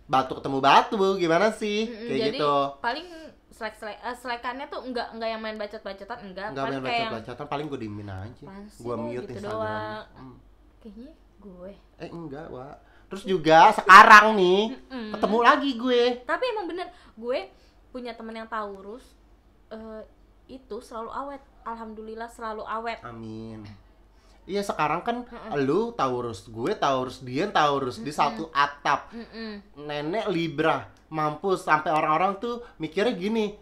[SPEAKER 1] ketemu batu, gimana sih, kayak
[SPEAKER 2] Jadi
[SPEAKER 1] gitu.
[SPEAKER 2] paling selekannya tuh enggak yang main bacot-bacotan, enggak
[SPEAKER 1] Nggak
[SPEAKER 2] paling
[SPEAKER 1] main
[SPEAKER 2] kayak yang
[SPEAKER 1] bacot-bacotan, paling gue diemin aja,
[SPEAKER 2] apaan sih,
[SPEAKER 1] gue mute
[SPEAKER 2] gitu
[SPEAKER 1] Instagram.
[SPEAKER 2] doang. Kayaknya gue.
[SPEAKER 1] Enggak, Wak. Terus juga sekarang nih ketemu lagi gue.
[SPEAKER 2] Tapi emang bener, gue punya temen yang Taurus, itu selalu awet. Alhamdulillah selalu awet.
[SPEAKER 1] Amin. Iya, sekarang kan lu Taurus, gue Taurus, dia Taurus di satu atap. Nenek Libra, mampus, sampai orang-orang tuh mikirnya gini,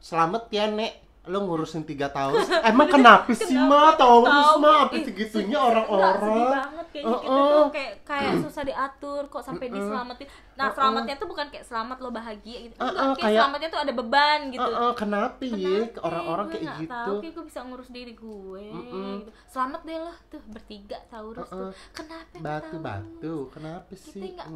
[SPEAKER 1] selamat ya Nek, lo ngurusin 3 Taurus. Emang kenapa sih mah Taurus mah sampai segitunya orang-orang?
[SPEAKER 2] Sedih banget kayaknya gitu tuh, kayak susah diatur kok sampai diselamatin. Nah, selamatnya tuh bukan kayak selamat lo bahagia gitu. Enggak, kayak selamatnya tuh ada beban gitu.
[SPEAKER 1] Kenapa ya orang-orang kayak
[SPEAKER 2] gue
[SPEAKER 1] gitu?
[SPEAKER 2] tahu, kayak gue bisa ngurus diri gue gitu. Selamat deh lo tuh bertiga Taurus tuh. Kenapa
[SPEAKER 1] Batu-batu, kenapa sih?
[SPEAKER 2] Kita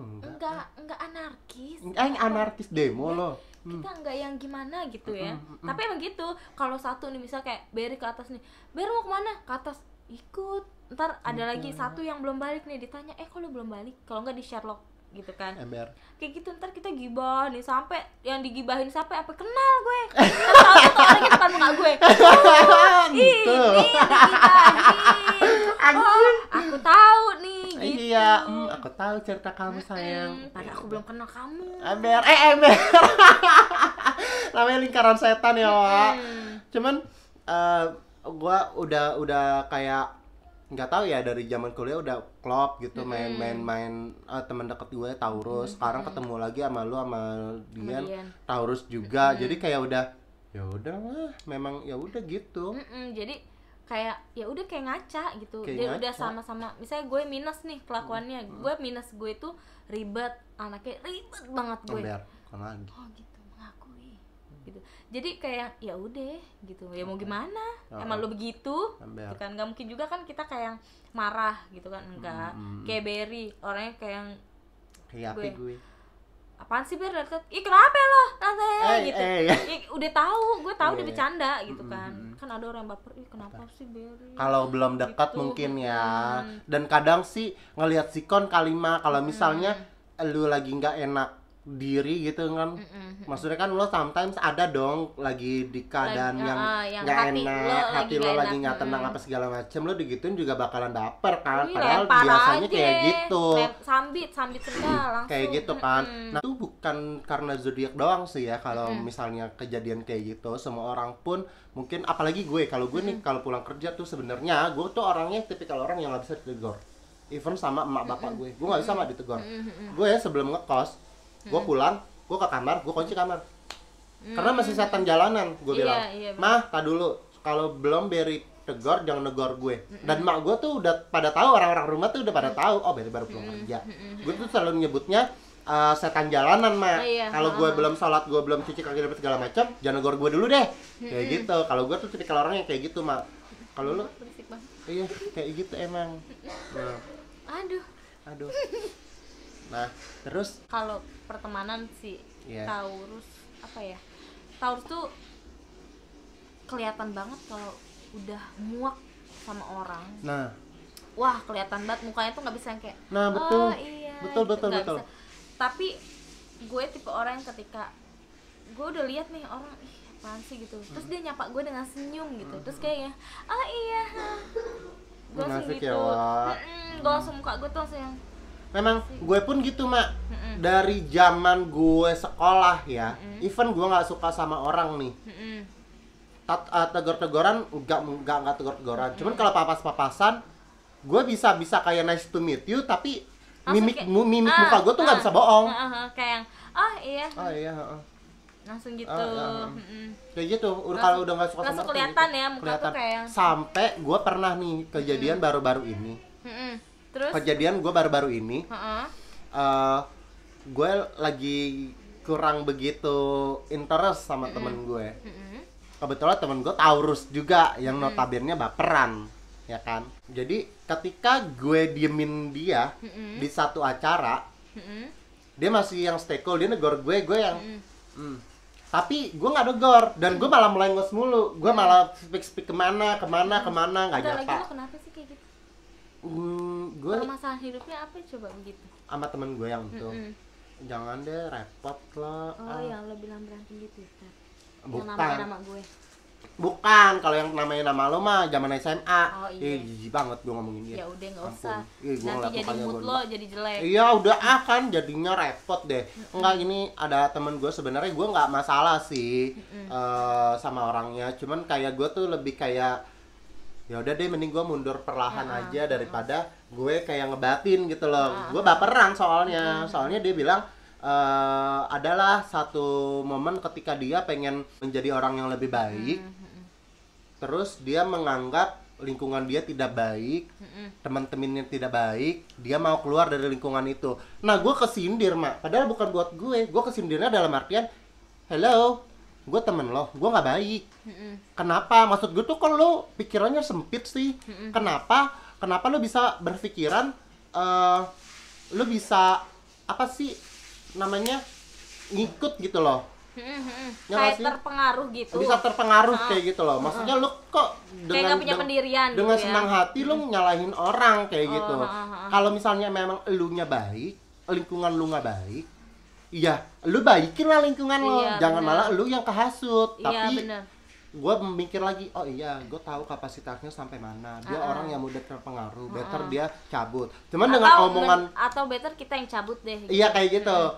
[SPEAKER 2] enggak anarkis.
[SPEAKER 1] Anarkis demo lo.
[SPEAKER 2] Kita enggak yang gimana gitu ya. Tapi emang gitu. Kalau satu nih misal kayak Berry ke atas nih. Berry mau kemana? Ke atas. Ikut. Ntar ada lagi satu yang belum balik nih, ditanya, kok lu belum balik? Kalau enggak di Sherlock gitu kan. Kayak gitu ntar kita gibah nih sampai yang digibahin sampai apa kenal gue. Tahu tuh orang di depan muka gue.
[SPEAKER 1] Gitu.
[SPEAKER 2] Aku tahu nih gitu.
[SPEAKER 1] Iya, aku tahu cerita kamu sayang.
[SPEAKER 2] Padahal aku belum kenal kamu.
[SPEAKER 1] Ember. Namanya lingkaran setan ya, Wak. Cuman gua udah kayak nggak tahu ya, dari zaman kuliah udah klop gitu, main teman deket gue Taurus, sekarang ketemu lagi sama lu sama Dian Taurus juga, jadi kayak udah ya udahlah, memang ya udah gitu.
[SPEAKER 2] Jadi kayak ya udah kayak ngaca gitu, dia udah sama-sama. Misalnya gue minus nih kelakuannya, gue minus gue itu ribet, anaknya ribet banget gue. Oh gitu, mengakui gitu. Jadi kayak ya udah gitu, ya mau gimana, emang lo begitu gitu kan. Nggak mungkin juga kan kita kayak marah gitu kan, enggak. Kayak Berry, orangnya kayak gue. Apaan sih Ber? Ih kenapa lo? Nanti gitu. Udah tahu, gue tahu dia bercanda gitu kan. Kan ada orang yang baper, ih kenapa sih Berry?
[SPEAKER 1] Kalau belum dekat gitu, mungkin ya. Dan kadang sih ngelihat sikon kalimah, kalau misalnya lu lagi nggak enak diri gitu kan, maksudnya kan lo sometimes ada dong lagi di keadaan yang nggak enak, hati lo lagi nggak tenang apa segala macem, lo digituin juga bakalan baper kan. Padahal biasanya aja kayak gitu,
[SPEAKER 2] sambit segala langsung
[SPEAKER 1] kayak gitu kan. Nah itu bukan karena zodiak doang sih ya, kalau misalnya kejadian kayak gitu semua orang pun mungkin, apalagi gue, kalau gue nih kalau pulang kerja tuh sebenarnya gue tuh orangnya tipikal orang yang nggak bisa ditegur, even sama emak bapak gue nggak bisa ditegur. Gue ya sebelum ngekos, gue pulang, gue ke kamar, gue kunci kamar, karena masih setan jalanan. Gue bilang, mah, tak dulu, kalau belum Berry tegur jangan negor gue. Dan mak gue tuh udah pada tahu, orang-orang rumah tuh udah pada tahu, oh Berry baru pulang kerja. Gue tuh selalu nyebutnya setan jalanan, mak. Kalau gue belum sholat, gue belum cuci kaki dan segala macam, jangan negor gue dulu deh. Kayak gitu. Kalau gue tuh tipikal orang yang kayak gitu, mak. Kalau lu, iya kayak gitu emang. Aduh. Nah, terus
[SPEAKER 2] kalau pertemanan sih Taurus apa ya? Taurus tuh kelihatan banget kalau udah muak sama orang.
[SPEAKER 1] Nah,
[SPEAKER 2] wah kelihatan banget mukanya tuh nggak bisa yang kayak.
[SPEAKER 1] Nah, betul.
[SPEAKER 2] Oh, iya,
[SPEAKER 1] betul.
[SPEAKER 2] Bisa. Tapi gue tipe orang yang ketika gue udah lihat nih orang, ih apaan sih gitu. Terus dia nyapa gue dengan senyum gitu. Terus kayaknya, oh iya. Gue langsung gitu. Gue langsung muka gue tuh langsung yang.
[SPEAKER 1] Memang gue pun gitu, mak. Dari zaman gue sekolah ya, even gue nggak suka sama orang nih, tegur-teguran nggak tegur-teguran. Cuman kalau papas-papasan, gue bisa kayak nice to meet you, tapi mimik muka gue tuh nggak bisa bohong.
[SPEAKER 2] Kayak yang, oh iya. Langsung gitu.
[SPEAKER 1] Kayak gitu. Kalau udah nggak suka sama
[SPEAKER 2] langsung kelihatan gitu. Ya muka tuh kayak yang.
[SPEAKER 1] Sampai gue pernah nih kejadian baru-baru ini.
[SPEAKER 2] Terus?
[SPEAKER 1] Kejadian gue baru-baru ini, gue lagi kurang begitu interest sama temen gue. Kebetulan temen gue Taurus juga, yang notabene baperan, ya kan. Jadi ketika gue diemin dia di satu acara, dia masih yang stay cool, dia negor gue yang tapi gue nggak negor, dan gue malah melengos mulu, gue malah speak kemana nggak nyapa.
[SPEAKER 2] Lagi lo kenapa sih kayak gitu?
[SPEAKER 1] Gue
[SPEAKER 2] permasalahan hidupnya apa coba begitu?
[SPEAKER 1] Sama temen gue yang itu, jangan deh repot lah.
[SPEAKER 2] Yang lo bilang berantem di Twitter.
[SPEAKER 1] Bukan.
[SPEAKER 2] Yang namanya nama gue.
[SPEAKER 1] Bukan, kalau yang namanya nama lo mah zaman SMA.
[SPEAKER 2] Iya.
[SPEAKER 1] Jijik banget gue ngomongin dia.
[SPEAKER 2] Ya udah nggak usah.
[SPEAKER 1] Nanti
[SPEAKER 2] jadi mood lo jadi jelek.
[SPEAKER 1] Iya udah kan jadinya repot deh. Enggak, ini ada temen gue, sebenarnya gue nggak masalah sih sama orangnya. Cuman kayak gue tuh lebih kayak ya udah deh, mending gue mundur perlahan aja daripada gue kayak ngebatin gitu loh. Gue baperan soalnya dia bilang adalah satu momen ketika dia pengen menjadi orang yang lebih baik, terus dia menganggap lingkungan dia tidak baik, teman-temannya tidak baik, dia mau keluar dari lingkungan itu. Nah, gue kesindir, Mak. Padahal bukan buat gue kesindirnya dalam artian, hello, gue temen lo, gue nggak baik. Kenapa? Maksud gue tuh kan lo pikirannya sempit sih. Kenapa lo bisa berpikiran, lo bisa, apa sih namanya, ngikut gitu loh.
[SPEAKER 2] Kayak terpengaruh gitu.
[SPEAKER 1] Bisa terpengaruh kayak gitu loh. Maksudnya lu kok
[SPEAKER 2] kayak nggak punya pendirian
[SPEAKER 1] dengan
[SPEAKER 2] gitu ya.
[SPEAKER 1] senang hati lu nyalahin orang kayak gitu. Kalau misalnya memang elunya baik, lingkungan lu nggak baik, iya, lu baikin lah lingkungan lo.
[SPEAKER 2] Iya,
[SPEAKER 1] Jangan
[SPEAKER 2] bener.
[SPEAKER 1] malah lu yang kehasut.
[SPEAKER 2] Iya,
[SPEAKER 1] Tapi
[SPEAKER 2] bener.
[SPEAKER 1] gue mikir lagi, oh iya, gue tahu kapasitasnya sampai mana. Dia orang yang mudah terpengaruh, better dia cabut. Cuman dengan omongan
[SPEAKER 2] atau better kita yang cabut deh.
[SPEAKER 1] iya kayak gitu.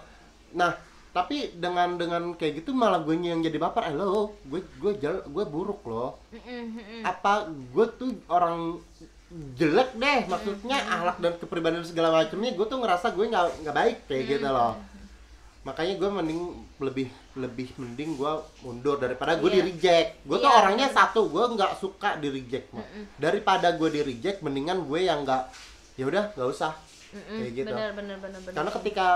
[SPEAKER 1] Nah, tapi dengan kayak gitu malah gue yang jadi baper. Lo gue buruk loh. Apa gue tuh orang jelek deh, maksudnya akhlak dan kepribadian segala macamnya gue tuh ngerasa gue nggak baik kayak gitu loh. Makanya gue lebih mending gue mundur daripada gue di reject. Gue tuh orangnya satu, gue nggak suka di reject. Daripada gue di reject, mendingan gue yang nggak, ya udah nggak usah kayak gitu.
[SPEAKER 2] Bener.
[SPEAKER 1] Karena ketika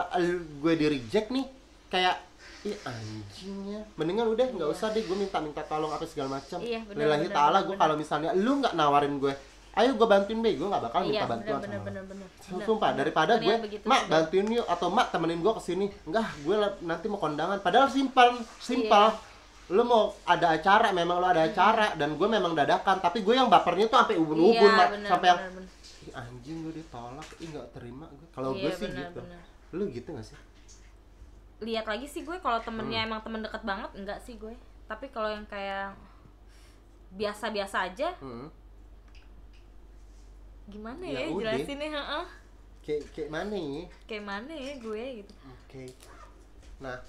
[SPEAKER 1] gue di reject nih, kayak ih anjingnya, mendingan udah nggak usah deh, gue minta tolong apa segala macam. Lillahi ta'ala, gue kalau misalnya lu nggak nawarin gue, ayo gue bantuin be, gue nggak bakal minta bantuan sama lu. Sumpah, daripada gue, mak bantuin yuk, atau mak temenin gue kesini, enggak, gue nanti mau kondangan. Padahal simpel. Lu mau ada acara, memang lu ada acara, dan gue memang dadakan, tapi gue yang bapernya tuh sampai ubun-ubun, sampai yang ih, anjing gue ditolak, ih nggak terima gue. Kalau gue sih gitu. Lu gitu nggak sih?
[SPEAKER 2] Lihat lagi sih gue kalau temennya emang temen deket banget enggak sih gue, tapi kalau yang kayak biasa-biasa aja gimana ya jelasinnya,
[SPEAKER 1] kayak mana ya
[SPEAKER 2] gue gitu.
[SPEAKER 1] Oke. Nah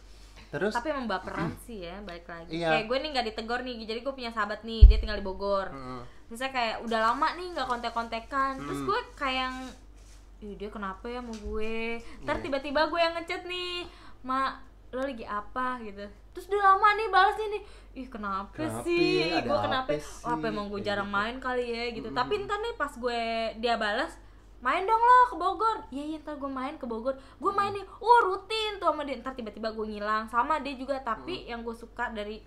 [SPEAKER 1] terus
[SPEAKER 2] tapi emang baperan sih ya, balik lagi
[SPEAKER 1] iya.
[SPEAKER 2] Kayak gue nih nggak ditegor nih, jadi gue punya sahabat nih, dia tinggal di Bogor. Misalnya kayak udah lama nih nggak kontek-kontekan, terus gue kayak yang, ih dia kenapa ya mau gue, ntar tiba-tiba gue yang ngechat nih, mak lo lagi apa gitu, terus udah lama nih balasnya nih, ih kenapa sih gue kenapa oh apa emang gue jarang main kali ya gitu. Tapi ntar nih pas dia balas, main dong lo ke Bogor, iya ntar gue main ke Bogor, gue main nih rutin tuh sama dia. Ntar tiba-tiba gue ngilang sama dia juga. Tapi yang gue suka dari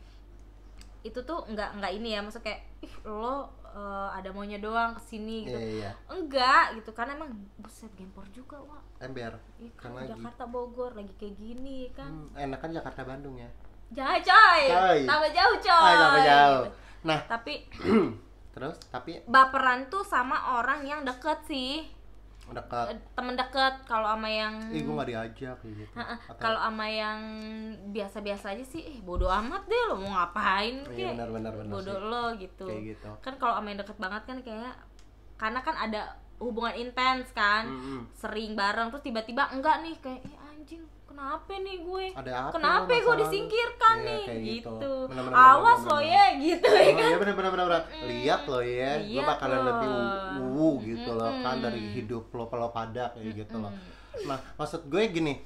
[SPEAKER 2] itu tuh nggak ini ya, maksudnya kayak ih lo ada maunya doang kesini gitu. Enggak gitu, karena emang buset gempor juga wah, ember kan lagi Jakarta Bogor lagi kayak gini kan.
[SPEAKER 1] Enakan Jakarta Bandung ya,
[SPEAKER 2] jangan coy, tambah jauh coy,
[SPEAKER 1] tambah jauh. Nah
[SPEAKER 2] tapi
[SPEAKER 1] terus tapi
[SPEAKER 2] baperan tuh sama orang yang deket sih, temen deket. Kalau sama yang
[SPEAKER 1] gue nggak diajak gitu.
[SPEAKER 2] Kalau sama yang biasa-biasa aja sih, bodo amat deh lo mau ngapain kayak bodo sih. Lo gitu. Gitu kan. Kalau sama yang deket banget kan kayak, karena kan ada hubungan intens kan, sering bareng, terus tiba-tiba enggak nih kayak anjing kenapa nih gue, kenapa gue disingkirkan nih gitu. Awas lo ya gitu ya kan.
[SPEAKER 1] Iya bener. Lihat lo ya, lo bakalan lebih gitu loh kan dari hidup lo kalau pada kayak gitu loh. Nah maksud gue gini,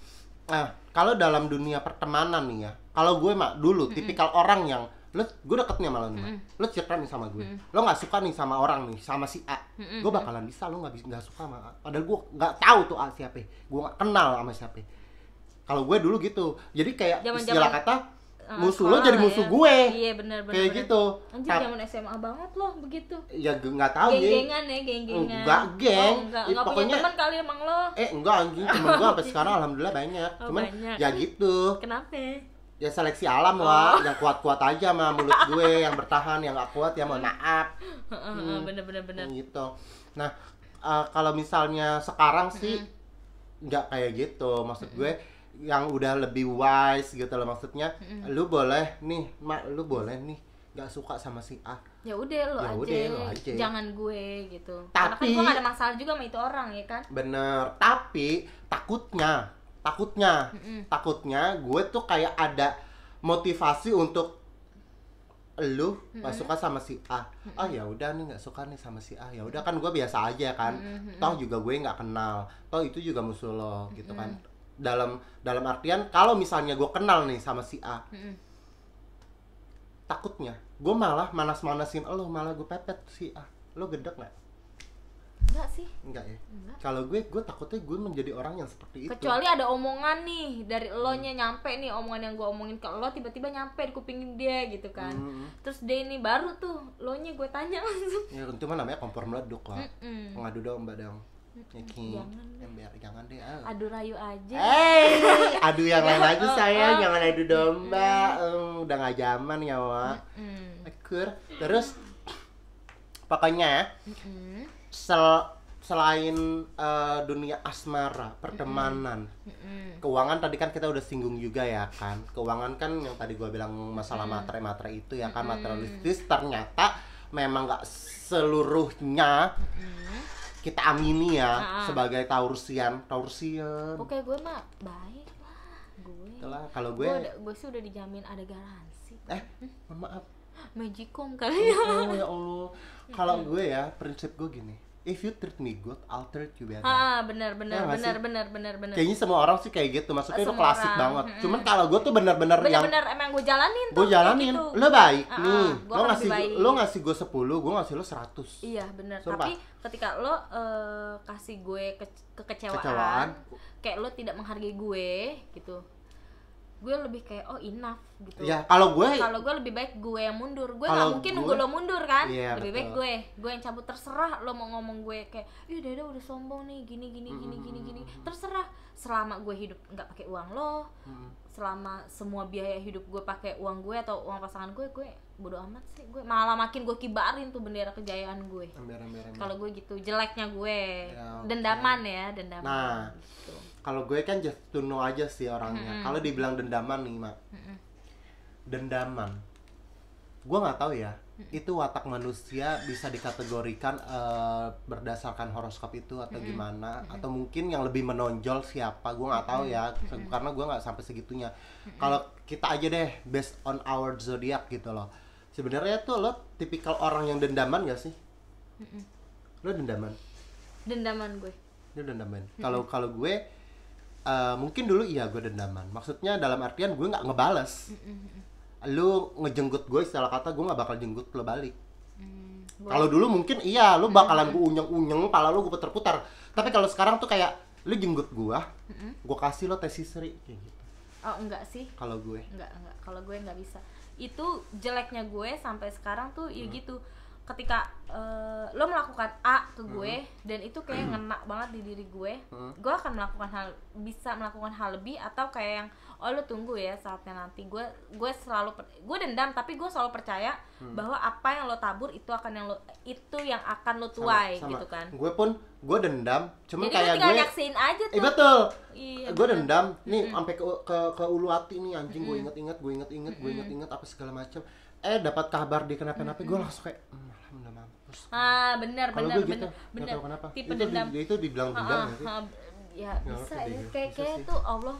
[SPEAKER 1] kalau dalam dunia pertemanan nih ya, kalau gue mak dulu tipikal orang yang gue deketnya malah nih, lo cerita nih sama gue, lo nggak suka nih sama orang nih, sama si A, gue bakalan bisa lo nggak suka sama A, padahal gue nggak tahu tuh A siapa, gue nggak kenal sama siapa. Kalau gue dulu gitu, jadi kayak istilah kata musuh lo jadi musuh gue.
[SPEAKER 2] Iya benar
[SPEAKER 1] kayak gitu.
[SPEAKER 2] Anjir zaman SMA banget loh begitu.
[SPEAKER 1] Ya nggak tahu ya.
[SPEAKER 2] Geng-gengan ya, geng-gengan.
[SPEAKER 1] Enggak geng.
[SPEAKER 2] Enggak
[SPEAKER 1] pokoknya
[SPEAKER 2] punya teman kali emang lo.
[SPEAKER 1] Enggak anjing, temen gue sampai sekarang alhamdulillah banyak. Cuman
[SPEAKER 2] banyak.
[SPEAKER 1] Ya gitu.
[SPEAKER 2] Kenapa?
[SPEAKER 1] Ya seleksi alam lah, yang kuat-kuat aja sama mulut gue, yang bertahan, yang nggak kuat ya mohon maaf.
[SPEAKER 2] Bener.
[SPEAKER 1] Gitu. Nah kalau misalnya sekarang sih nggak kayak gitu, maksud gue yang udah lebih wise gitu loh, maksudnya lu boleh nih lu boleh nih nggak suka sama si A,
[SPEAKER 2] ya udah lo aja, jangan gue gitu.
[SPEAKER 1] Tapi
[SPEAKER 2] karena kan gue gak ada masalah juga sama itu orang ya kan.
[SPEAKER 1] Bener, tapi takutnya gue tuh kayak ada motivasi untuk lu nggak suka sama si A. Ya udah nih nggak suka nih sama si A, ya udah kan gue biasa aja kan, toh juga gue nggak kenal, toh itu juga musuh lo gitu kan. Dalam artian kalau misalnya gue kenal nih sama si A, takutnya gue malah manas-manasin lo, malah gue pepet sih. Lo gedek nggak?
[SPEAKER 2] Enggak sih.
[SPEAKER 1] Enggak ya.
[SPEAKER 2] Enggak.
[SPEAKER 1] Kalau gue takutnya gue menjadi orang yang seperti itu.
[SPEAKER 2] Kecuali ada omongan nih dari elonya nyampe nih, omongan yang gue omongin ke lo tiba-tiba nyampe di kuping dia gitu kan. Terus dia ini baru tuh elonya gue tanya langsung.
[SPEAKER 1] Ya itu mah namanya kompor meleduk lah. Pengadu domba dong. Jangan deh.
[SPEAKER 2] Adu rayu aja.
[SPEAKER 1] Adu yang lain aja saya, jangan adu domba. Udah nggak zaman ya, Wak. Terus pokoknya selain dunia asmara, pertemanan, keuangan tadi kan kita udah singgung juga ya kan. Keuangan kan yang tadi gua bilang masalah matre itu ya kan, materialistis, ternyata memang nggak seluruhnya kita amini ya sebagai Taurusian.
[SPEAKER 2] Oke, gue mah baik lah.
[SPEAKER 1] Itulah kalau gue
[SPEAKER 2] sih udah dijamin ada garansi.
[SPEAKER 1] Maaf.
[SPEAKER 2] Magicom kali ya.
[SPEAKER 1] Ya Allah. Kalau gue ya, prinsip gue gini. If you treat me good, I'll treat you better.
[SPEAKER 2] Benar.
[SPEAKER 1] Kayaknya semua orang sih kayak gitu. Maksudnya itu klasik
[SPEAKER 2] orang.
[SPEAKER 1] banget. Cuman kalau gue tuh bener-bener
[SPEAKER 2] emang gue jalanin tuh.
[SPEAKER 1] Gue jalanin.
[SPEAKER 2] Gitu.
[SPEAKER 1] Lo baik nih.
[SPEAKER 2] Lo
[SPEAKER 1] ngasih gue 10, gue ngasih lo 100.
[SPEAKER 2] Iya, benar. Tapi ketika lo kasih gue kekecewaan, kayak lo tidak menghargai gue gitu. Gue lebih kayak enough gitu.
[SPEAKER 1] Ya, kalau gue
[SPEAKER 2] lebih baik gue yang mundur. Gue nggak mungkin nunggu lo mundur kan.
[SPEAKER 1] Iya,
[SPEAKER 2] lebih baik gue yang cabut. Terserah lo mau ngomong gue kayak Dada udah sombong nih gini. Terserah, selama gue hidup nggak pakai uang lo, selama semua biaya hidup gue pakai uang gue atau uang pasangan gue bodo amat sih. Gue malah makin gue kibarin tuh bendera kejayaan gue. Kalau gue gitu, jeleknya gue ya, dendaman. Nah, gitu.
[SPEAKER 1] Kalau gue kan just to know aja sih orangnya. Kalau dibilang dendaman nih, Mak. Dendaman. Gue nggak tahu ya. Itu watak manusia bisa dikategorikan berdasarkan horoskop itu atau gimana, atau mungkin yang lebih menonjol siapa, gue nggak tahu ya. Karena gue nggak sampai segitunya. Kalau kita aja deh based on our zodiac gitu loh. Sebenarnya tuh lo tipikal orang yang dendaman gak sih? Lo dendaman?
[SPEAKER 2] Dendaman gue.
[SPEAKER 1] Lo dendaman. Kalau gue mungkin dulu iya gue dendaman. Maksudnya dalam artian gue nggak ngebales. Lu ngejenggut gue, istilah kata gue nggak bakal jenggut lo balik. Kalau dulu mungkin iya, lu bakalan gue unyeng-unyeng, pala lu gue putar-putar. Tapi kalau sekarang tuh kayak lu jenggut gue kasih lo tesisri kayak gitu.
[SPEAKER 2] Oh enggak sih.
[SPEAKER 1] Kalau gue
[SPEAKER 2] enggak. Kalau gue nggak bisa. Itu jeleknya gue sampai sekarang tuh ya gitu. Ketika lo melakukan A ke gue dan itu kayak ngena banget di diri gue akan bisa melakukan hal lebih, atau kayak yang lo tunggu ya saatnya nanti. Gue dendam, tapi gue selalu percaya bahwa apa yang lo tabur itu yang akan lo tuai sama. Gitu kan.
[SPEAKER 1] Gue dendam, cuman
[SPEAKER 2] jadi
[SPEAKER 1] kayak
[SPEAKER 2] gue nyaksiin aja tuh.
[SPEAKER 1] Betul.
[SPEAKER 2] Iya,
[SPEAKER 1] gue dendam nih sampai ke ulu hati nih anjing. Gue inget apa segala macam. Dapat kabar dia kenapa-napa, gue langsung kayak udah mampus.
[SPEAKER 2] Benar.
[SPEAKER 1] Kenapa?
[SPEAKER 2] Tipe dendam.
[SPEAKER 1] Itu dibilang dendam sih.
[SPEAKER 2] Ya bisa ya. Kayak tuh Allah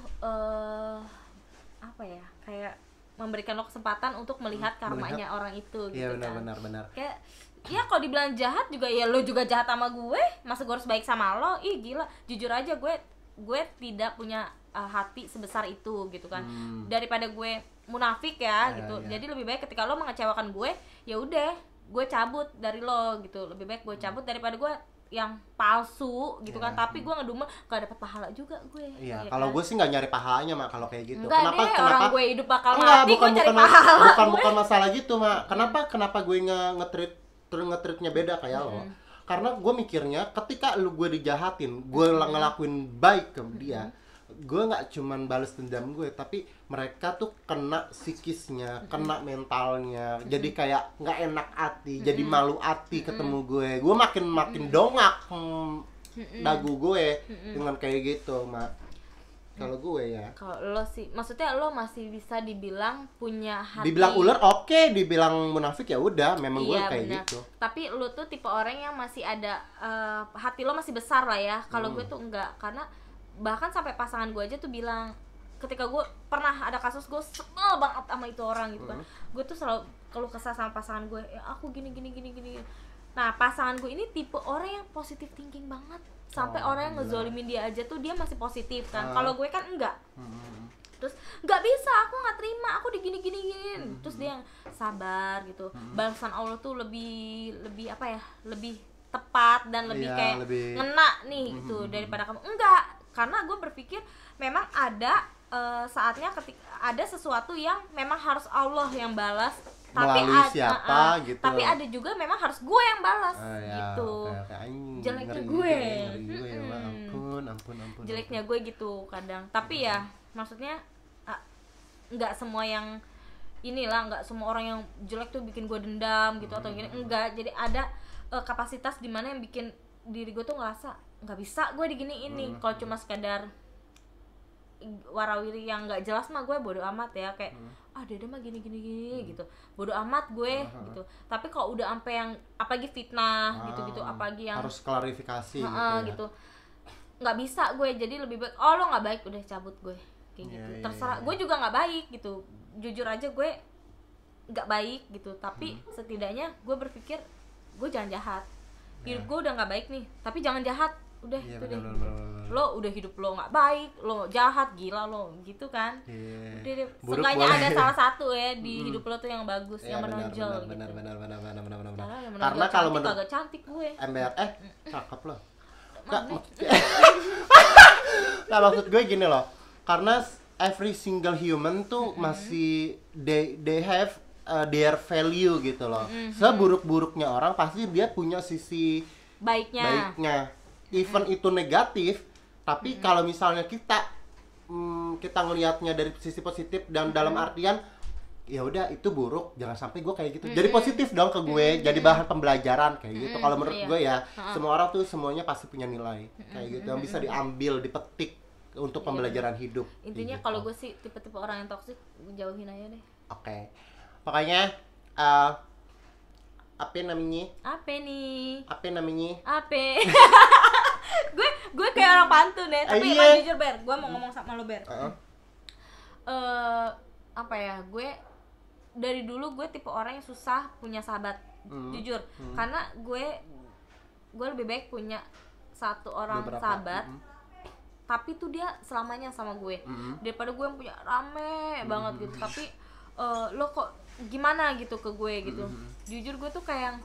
[SPEAKER 2] apa ya? Kayak memberikan lo kesempatan untuk melihat karmanya orang itu gitu.
[SPEAKER 1] Iya,
[SPEAKER 2] kan.
[SPEAKER 1] benar.
[SPEAKER 2] Kayak ya kalau dibilang jahat juga ya lo juga jahat sama gue. Masa gue harus baik sama lo? Ih gila. Jujur aja gue tidak punya hati sebesar itu gitu kan. Daripada gue munafik ya gitu. Jadi lebih baik ketika lo mengecewakan gue, ya udah gue cabut dari lo gitu. Lebih baik gue cabut daripada gue yang palsu gitu kan. Tapi gue ngedumel gak dapet pahala juga gue.
[SPEAKER 1] Iya, kalau kan? Gue sih nggak nyari pahalanya Mak kalau kayak gitu.
[SPEAKER 2] Enggak, kenapa orang gue hidup bakal mati gue cari pahala.
[SPEAKER 1] Bukan masalah gitu Mak. Kenapa gue nge-treatnya beda kayak lo? Karena gue mikirnya ketika gue dijahatin, gue ngelakuin baik ke dia, gue nggak cuman balas dendam gue, tapi mereka tuh kena psikisnya, kena mentalnya, jadi kayak nggak enak hati, jadi malu hati ketemu gue makin dongak dagu gue dengan kayak gitu Mak. Kalau gue ya,
[SPEAKER 2] kalau lo sih, maksudnya lo masih bisa dibilang punya hati.
[SPEAKER 1] Dibilang ular oke, dibilang munafik ya udah, memang gue kayak bener. Gitu.
[SPEAKER 2] Tapi lo tuh tipe orang yang masih ada hati lo masih besar lah ya. Kalau gue tuh enggak, karena bahkan sampai pasangan gue aja tuh bilang, ketika gue pernah ada kasus gue sebel banget sama itu orang gitu kan. Gue tuh selalu keluh kesah sama pasangan gue, ya aku gini. Nah pasangan gue ini tipe orang yang positive thinking banget. Sampai orang yang ngezolimin dia aja tuh dia masih positif kan. Kalau gue kan enggak. terus nggak bisa, aku nggak terima, aku digini-giniin. Terus dia yang sabar gitu. Balasan Allah tuh lebih apa ya, lebih tepat dan lebih
[SPEAKER 1] Iya,
[SPEAKER 2] kayak
[SPEAKER 1] lebih
[SPEAKER 2] ngena nih gitu daripada kamu. Enggak, karena gue berpikir memang ada saatnya ketika ada sesuatu yang memang harus Allah yang balas, tapi
[SPEAKER 1] melalui siapa gitu.
[SPEAKER 2] tapi ada juga memang harus gue yang balas
[SPEAKER 1] ya,
[SPEAKER 2] gitu. Jeleknya
[SPEAKER 1] ngeri
[SPEAKER 2] gue.
[SPEAKER 1] juga ya, ampun.
[SPEAKER 2] Jeleknya gue gitu kadang. Tapi ya maksudnya nggak semua yang inilah, nggak semua orang yang jelek tuh bikin gue dendam gitu atau gini, enggak. Jadi ada kapasitas di mana yang bikin diri gue tuh ngerasa nggak bisa gue diginiin nih. Kalau cuma sekadar warawiri yang nggak jelas mah gue bodo amat ya, kayak Deda mah gini gitu, bodo amat gue gitu. Tapi kalau udah sampai yang apalagi fitnah gitu apalagi yang
[SPEAKER 1] harus klarifikasi
[SPEAKER 2] gitu nggak bisa gue. Jadi lebih baik lo nggak baik, udah cabut gue kayak gitu. Terserah, gue juga nggak baik gitu, jujur aja gue nggak baik gitu. Tapi setidaknya gue berpikir gue jangan jahat, hidup gue udah nggak baik nih, tapi jangan jahat, udah itu deh. Lo udah hidup lo nggak baik, lo jahat, gila lo gitu kan. Udah deh, seenggaknya ada salah satu ya di hidup lo tuh yang bagus, yang menonjol gitu.
[SPEAKER 1] Benar.
[SPEAKER 2] Karena kalau menurut agak cantik gue
[SPEAKER 1] cakep lo. Nah, maksud gue gini loh, karena every single human tuh masih they have their value gitu loh. Seburuk-buruknya orang pasti dia punya sisi baiknya. Even itu negatif, tapi kalau misalnya kita ngelihatnya dari sisi positif dan dalam artian ya udah itu buruk, jangan sampai gue kayak gitu. Jadi positif dong ke gue, jadi bahan pembelajaran kayak gitu. Kalau menurut gue ya, semua orang tuh semuanya pasti punya nilai kayak gitu yang bisa diambil, dipetik untuk pembelajaran hidup.
[SPEAKER 2] Intinya
[SPEAKER 1] gitu.
[SPEAKER 2] kalau gue sih tipe-tipe orang yang toksik, jauhin aja deh.
[SPEAKER 1] Oke. Makanya apa namanya?
[SPEAKER 2] gue kayak orang pantun ya, tapi emang jujur Ber, gue mau ngomong sama lo Ber. Apa ya, gue dari dulu gue tipe orang yang susah punya sahabat, jujur. Karena gue lebih baik punya satu orang sahabat, tapi tuh dia selamanya sama gue, daripada gue yang punya rame banget gitu, tapi lo kok gimana gitu ke gue gitu. Jujur gue tuh kayak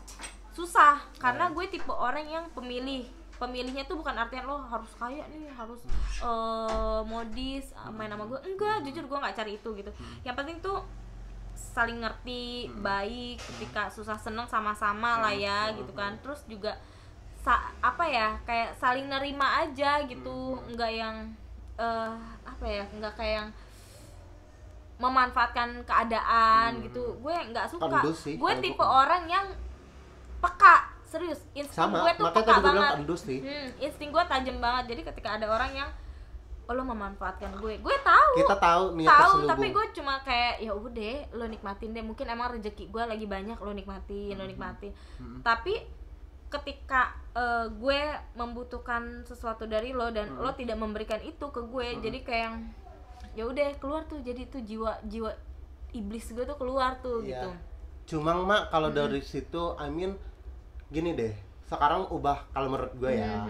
[SPEAKER 2] susah, karena gue tipe orang yang pemilihnya tuh bukan artian lo harus kaya nih, harus modis, main sama gue, enggak. Jujur gue nggak cari itu gitu. Yang penting tuh saling ngerti, baik, ketika susah seneng sama-sama lah ya gitu kan. Terus juga apa ya, kayak saling nerima aja gitu, enggak yang apa ya, enggak kayak yang memanfaatkan keadaan gitu. Gue nggak suka. Gue tipe orang yang peka, serius. Insting gue tuh peka banget. Insting gue tajam banget. Jadi ketika ada orang yang lo memanfaatkan gue tahu.
[SPEAKER 1] Kita tahu niat terselubung.
[SPEAKER 2] Tapi gue cuma kayak ya udah, lo nikmatin deh. Mungkin emang rezeki gue lagi banyak, lo nikmatin. Tapi ketika gue membutuhkan sesuatu dari lo dan lo tidak memberikan itu ke gue, jadi kayak yang ya udah keluar tuh. Jadi tuh jiwa iblis gue tuh keluar tuh gitu.
[SPEAKER 1] Cuma mak kalau dari situ, gini deh, sekarang ubah, kalau menurut gue ya,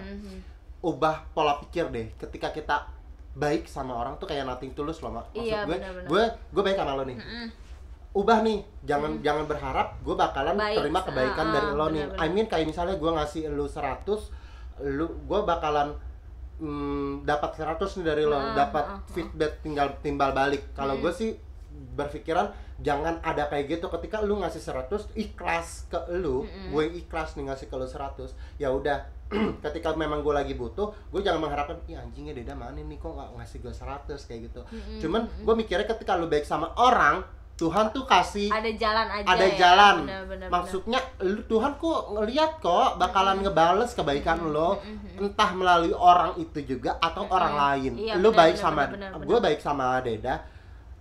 [SPEAKER 1] ubah pola pikir deh. Ketika kita baik sama orang tuh kayak nothing tulus loh mak. Maksud gue baik sama lo nih. Ubah nih, jangan berharap gue bakalan terima kebaikan dari lo nih. Kayak misalnya gue ngasih lo 100, gue bakalan dapat 100 nih dari lo, dapat feedback timbal balik. Kalau gue sih berpikiran jangan ada kayak gitu. Ketika lu ngasih 100 ikhlas ke lu, gue ikhlas nih ngasih ke lu 100, ya udah. Ketika memang gue lagi butuh, gue jangan mengharapkan anjingnya Deda mana nih kok nggak ngasih gue 100 kayak gitu. Cuman gue mikirnya ketika lu baik sama orang, Tuhan tuh kasih
[SPEAKER 2] ada jalan aja,
[SPEAKER 1] ada jalan. Maksudnya Tuhan kok ngeliat kok bakalan ngebales kebaikan lo, entah melalui orang itu juga atau orang lain. Lu baik sama gue, baik sama Deda,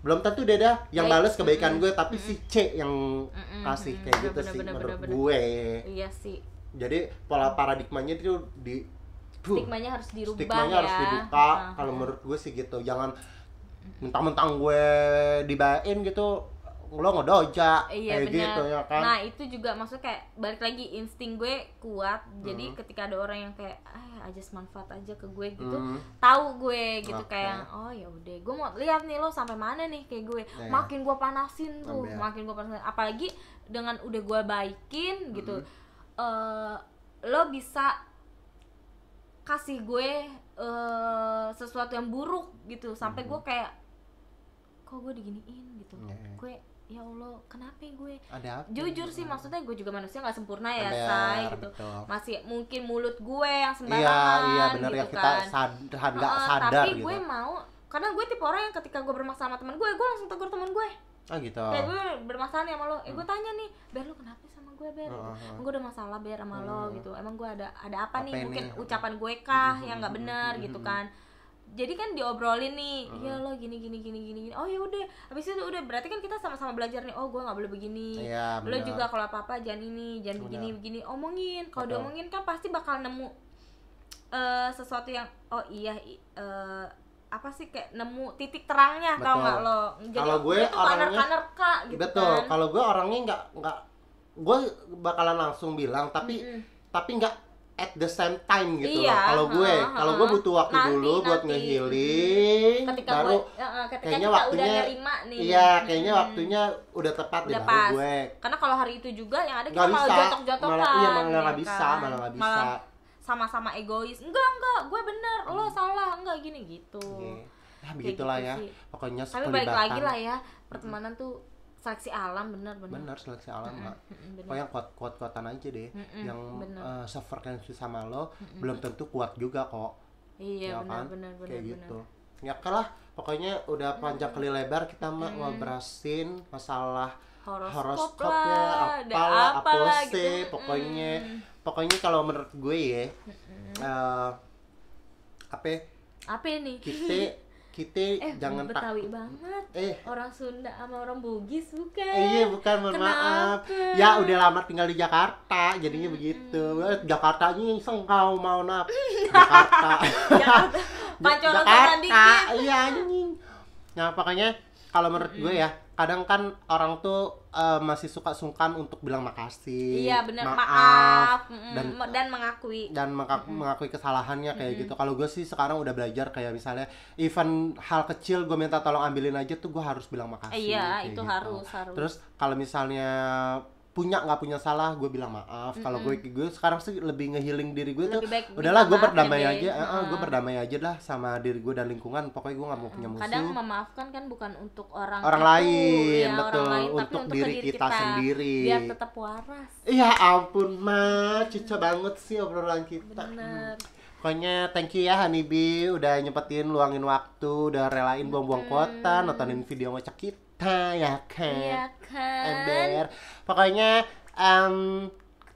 [SPEAKER 1] belum tentu Deda yang bales kebaikan gue, tapi si C yang kasih kayak gitu sih menurut gue.
[SPEAKER 2] Iya sih.
[SPEAKER 1] Jadi pola paradigmanya itu
[SPEAKER 2] stigmanya harus dirubah.
[SPEAKER 1] Stigmanya harus dibuka. Kalau menurut gue sih gitu. Jangan mentang-mentang gue dibayain gitu lo ngedoja
[SPEAKER 2] Iya,
[SPEAKER 1] kayak
[SPEAKER 2] bener.
[SPEAKER 1] gitu ya kan.
[SPEAKER 2] Nah itu juga maksudnya kayak balik lagi insting gue kuat. Jadi ketika ada orang yang kayak aja manfaat aja ke gue gitu, tahu gue gitu kayak oh ya udah gue mau lihat nih lo sampai mana nih kayak gue. Makin gue panasin tuh, makin gue panasin. Apalagi dengan udah gue baikin gitu, lo bisa kasih gue sesuatu yang buruk gitu sampai gue kayak kok gue diginiin gitu. Gue ya Allah kenapa gue
[SPEAKER 1] Ada apa?
[SPEAKER 2] jujur sih maksudnya gue juga manusia nggak sempurna ya
[SPEAKER 1] Bener,
[SPEAKER 2] say gitu
[SPEAKER 1] betul.
[SPEAKER 2] masih mungkin mulut gue yang sembarangan
[SPEAKER 1] Iya benar
[SPEAKER 2] gitu
[SPEAKER 1] ya kita
[SPEAKER 2] kan.
[SPEAKER 1] nggak sadar
[SPEAKER 2] Tapi
[SPEAKER 1] gitu.
[SPEAKER 2] gue mau karena gue tipe orang yang ketika gue bermasalah sama teman gue langsung tegur teman gue
[SPEAKER 1] Gitu.
[SPEAKER 2] kayak gue bermasalah nih sama lo gue tanya nih Ber lo kenapa sama gue Ber gue udah masalah Ber sama lo gitu emang gue ada apa nih mungkin ucapan gue kah yang nggak benar gitu kan. Jadi kan diobrolin nih, iya lo gini. Oh ya udah, habis itu udah berarti kan kita sama-sama belajar nih. Oh gue nggak boleh begini.
[SPEAKER 1] Iya,
[SPEAKER 2] Lo juga kalau apa-apa jangan ini, jangan begini. Omongin. Kalau diomongin kan pasti bakal nemu sesuatu yang oh iya apa sih kayak nemu titik terangnya tau nggak lo? Jadi
[SPEAKER 1] kalau gue orangnya
[SPEAKER 2] kaner-kaner gitu
[SPEAKER 1] betul.
[SPEAKER 2] kan.
[SPEAKER 1] Kalau gue orangnya nggak gue bakalan langsung bilang tapi nggak at the same time gitu loh. Kalau gue butuh waktu dulu buat nge-healing,
[SPEAKER 2] ketika
[SPEAKER 1] baru
[SPEAKER 2] ketika
[SPEAKER 1] kayaknya
[SPEAKER 2] kita
[SPEAKER 1] waktunya
[SPEAKER 2] udah nerima nih.
[SPEAKER 1] Iya, kayaknya waktunya udah tepat
[SPEAKER 2] udah
[SPEAKER 1] deh
[SPEAKER 2] pas.
[SPEAKER 1] baru gue.
[SPEAKER 2] Karena kalau hari itu juga yang ada kita
[SPEAKER 1] Nggak
[SPEAKER 2] malah
[SPEAKER 1] bisa.
[SPEAKER 2] jotok-jotokan.
[SPEAKER 1] Malah nggak
[SPEAKER 2] ya
[SPEAKER 1] bisa,
[SPEAKER 2] kan?
[SPEAKER 1] malah nggak bisa.
[SPEAKER 2] Malah sama-sama egois. Enggak, gue bener, lo salah, enggak gini gitu.
[SPEAKER 1] Ya begitulah
[SPEAKER 2] gitu
[SPEAKER 1] ya.
[SPEAKER 2] sih.
[SPEAKER 1] Pokoknya
[SPEAKER 2] Tapi balik lagi lah ya, pertemanan tuh seleksi alam bener.
[SPEAKER 1] Bener seleksi alam Mbak. Pokoknya kuat-kuatan aja deh. Yang sefrekuensi sama lo belum tentu kuat juga kok.
[SPEAKER 2] Iya
[SPEAKER 1] ya
[SPEAKER 2] bener.
[SPEAKER 1] Kayak gitu. Ya kalah pokoknya udah panjang kali lebar kita ngobrasin masalah horoskopnya apalah apose pokoknya kalau menurut gue ya
[SPEAKER 2] apa nih
[SPEAKER 1] kita jangan
[SPEAKER 2] Betawi banget orang Sunda sama orang Bugis bukan
[SPEAKER 1] bukan mohon maaf ya udah lama tinggal di Jakarta jadinya begitu. Jakartanya sengkau mau nap Jakarta
[SPEAKER 2] pancoran dikit
[SPEAKER 1] iya anjing. Nah pokoknya kalau menurut gue ya kadang kan orang tuh masih suka sungkan untuk bilang makasih,
[SPEAKER 2] iya benar, maaf dan
[SPEAKER 1] mengakui kesalahannya kayak gitu. Kalau gue sih sekarang udah belajar kayak misalnya even hal kecil gue minta tolong ambilin aja tuh gue harus bilang makasih.
[SPEAKER 2] Iya itu
[SPEAKER 1] gitu.
[SPEAKER 2] harus.
[SPEAKER 1] Terus kalau misalnya nggak punya salah gue bilang maaf. Kalau gue sekarang sih lebih nge-healing diri gue tuh udahlah gue berdamai aja gue berdamai aja lah sama diri gue dan lingkungan. Pokoknya gue nggak mau punya musuh.
[SPEAKER 2] Kadang memaafkan kan bukan untuk orang
[SPEAKER 1] lain
[SPEAKER 2] ya,
[SPEAKER 1] betul
[SPEAKER 2] orang lain,
[SPEAKER 1] untuk diri kita sendiri
[SPEAKER 2] biar tetap waras.
[SPEAKER 1] Iya ampun mah cica banget sih obrolan kita.
[SPEAKER 2] Bener.
[SPEAKER 1] Pokoknya thank you ya Honeybee udah nyempetin luangin waktu, udah relain buang-buang kuota nontonin video ngocak kita ya kan.
[SPEAKER 2] Iya kan.
[SPEAKER 1] Ember. Pokoknya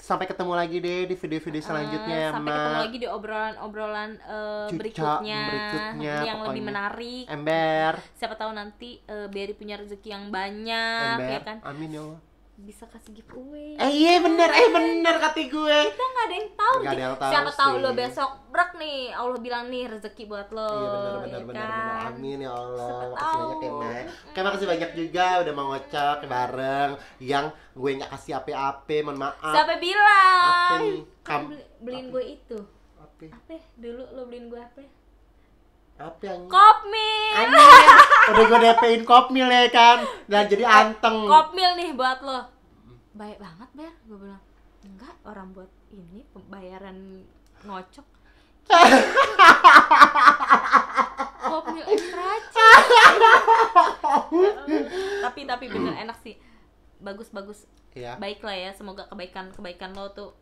[SPEAKER 1] sampai ketemu lagi deh di video-video selanjutnya
[SPEAKER 2] sampai ketemu lagi di obrolan berikutnya yang
[SPEAKER 1] pokoknya
[SPEAKER 2] lebih menarik.
[SPEAKER 1] Ember.
[SPEAKER 2] Siapa tahu nanti Berry punya rezeki yang banyak.
[SPEAKER 1] Ember.
[SPEAKER 2] Ya kan.
[SPEAKER 1] Amin ya Allah.
[SPEAKER 2] Bisa kasih giveaway.
[SPEAKER 1] Iya bener kata gue.
[SPEAKER 2] Kita nggak ada yang tahu.
[SPEAKER 1] Gak ada yang tahu
[SPEAKER 2] siapa tahu
[SPEAKER 1] sih.
[SPEAKER 2] lo besok brek nih Allah bilang nih rezeki buat lo.
[SPEAKER 1] Iya bener. Amin ya Allah.
[SPEAKER 2] Siapa
[SPEAKER 1] Makasih banyak ya
[SPEAKER 2] tahu.
[SPEAKER 1] Nek. Kayak makasih banyak juga udah mau ngocok bareng yang gue nggak kasih apa-apa, mohon maaf.
[SPEAKER 2] Siapa bilang?
[SPEAKER 1] Apa nih?
[SPEAKER 2] Beliin gue itu.
[SPEAKER 1] Apa?
[SPEAKER 2] Dulu lo beliin gue apa?
[SPEAKER 1] Apa yang
[SPEAKER 2] Kopmil.
[SPEAKER 1] udah gue DP-in Kopmil ya kan. Dan jadi anteng.
[SPEAKER 2] Kopmil nih buat lo. Baik banget Ber, gue bilang. Enggak, orang buat ini pembayaran ngocok. Kopmil extra. Tapi bener enak sih. Bagus.
[SPEAKER 1] Iya.
[SPEAKER 2] Baik lah ya, semoga kebaikan lo tuh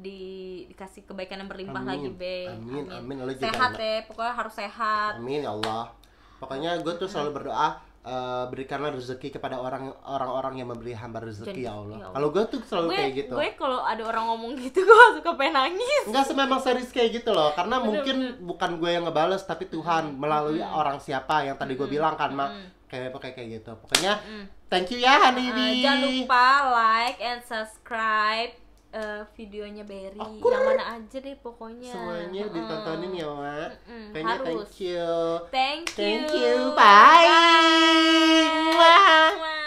[SPEAKER 2] dikasih kebaikan yang berlimpah lagi Be.
[SPEAKER 1] Amin. Lo juga
[SPEAKER 2] Sehat ya, pokoknya harus sehat.
[SPEAKER 1] Amin ya Allah. Pokoknya gue tuh selalu berdoa berikanlah rezeki kepada orang-orang yang memberi hamba rezeki ya Allah. Kalau gue tuh selalu kayak gitu.
[SPEAKER 2] Gue kalau ada orang ngomong gitu gue suka pengen nangis.
[SPEAKER 1] Enggak memang serius kayak gitu loh. Karena mungkin bukan gue yang ngebales tapi Tuhan melalui orang siapa yang tadi gue bilang kan mak kayak gitu. Pokoknya thank you ya Honeybee.
[SPEAKER 2] Jangan lupa like and subscribe videonya Berry yang mana aja deh pokoknya.
[SPEAKER 1] Semuanya ditontonin ya Mak. Kayaknya
[SPEAKER 2] Harus.
[SPEAKER 1] thank you.
[SPEAKER 2] Thank you.
[SPEAKER 1] Bye.
[SPEAKER 2] Bye.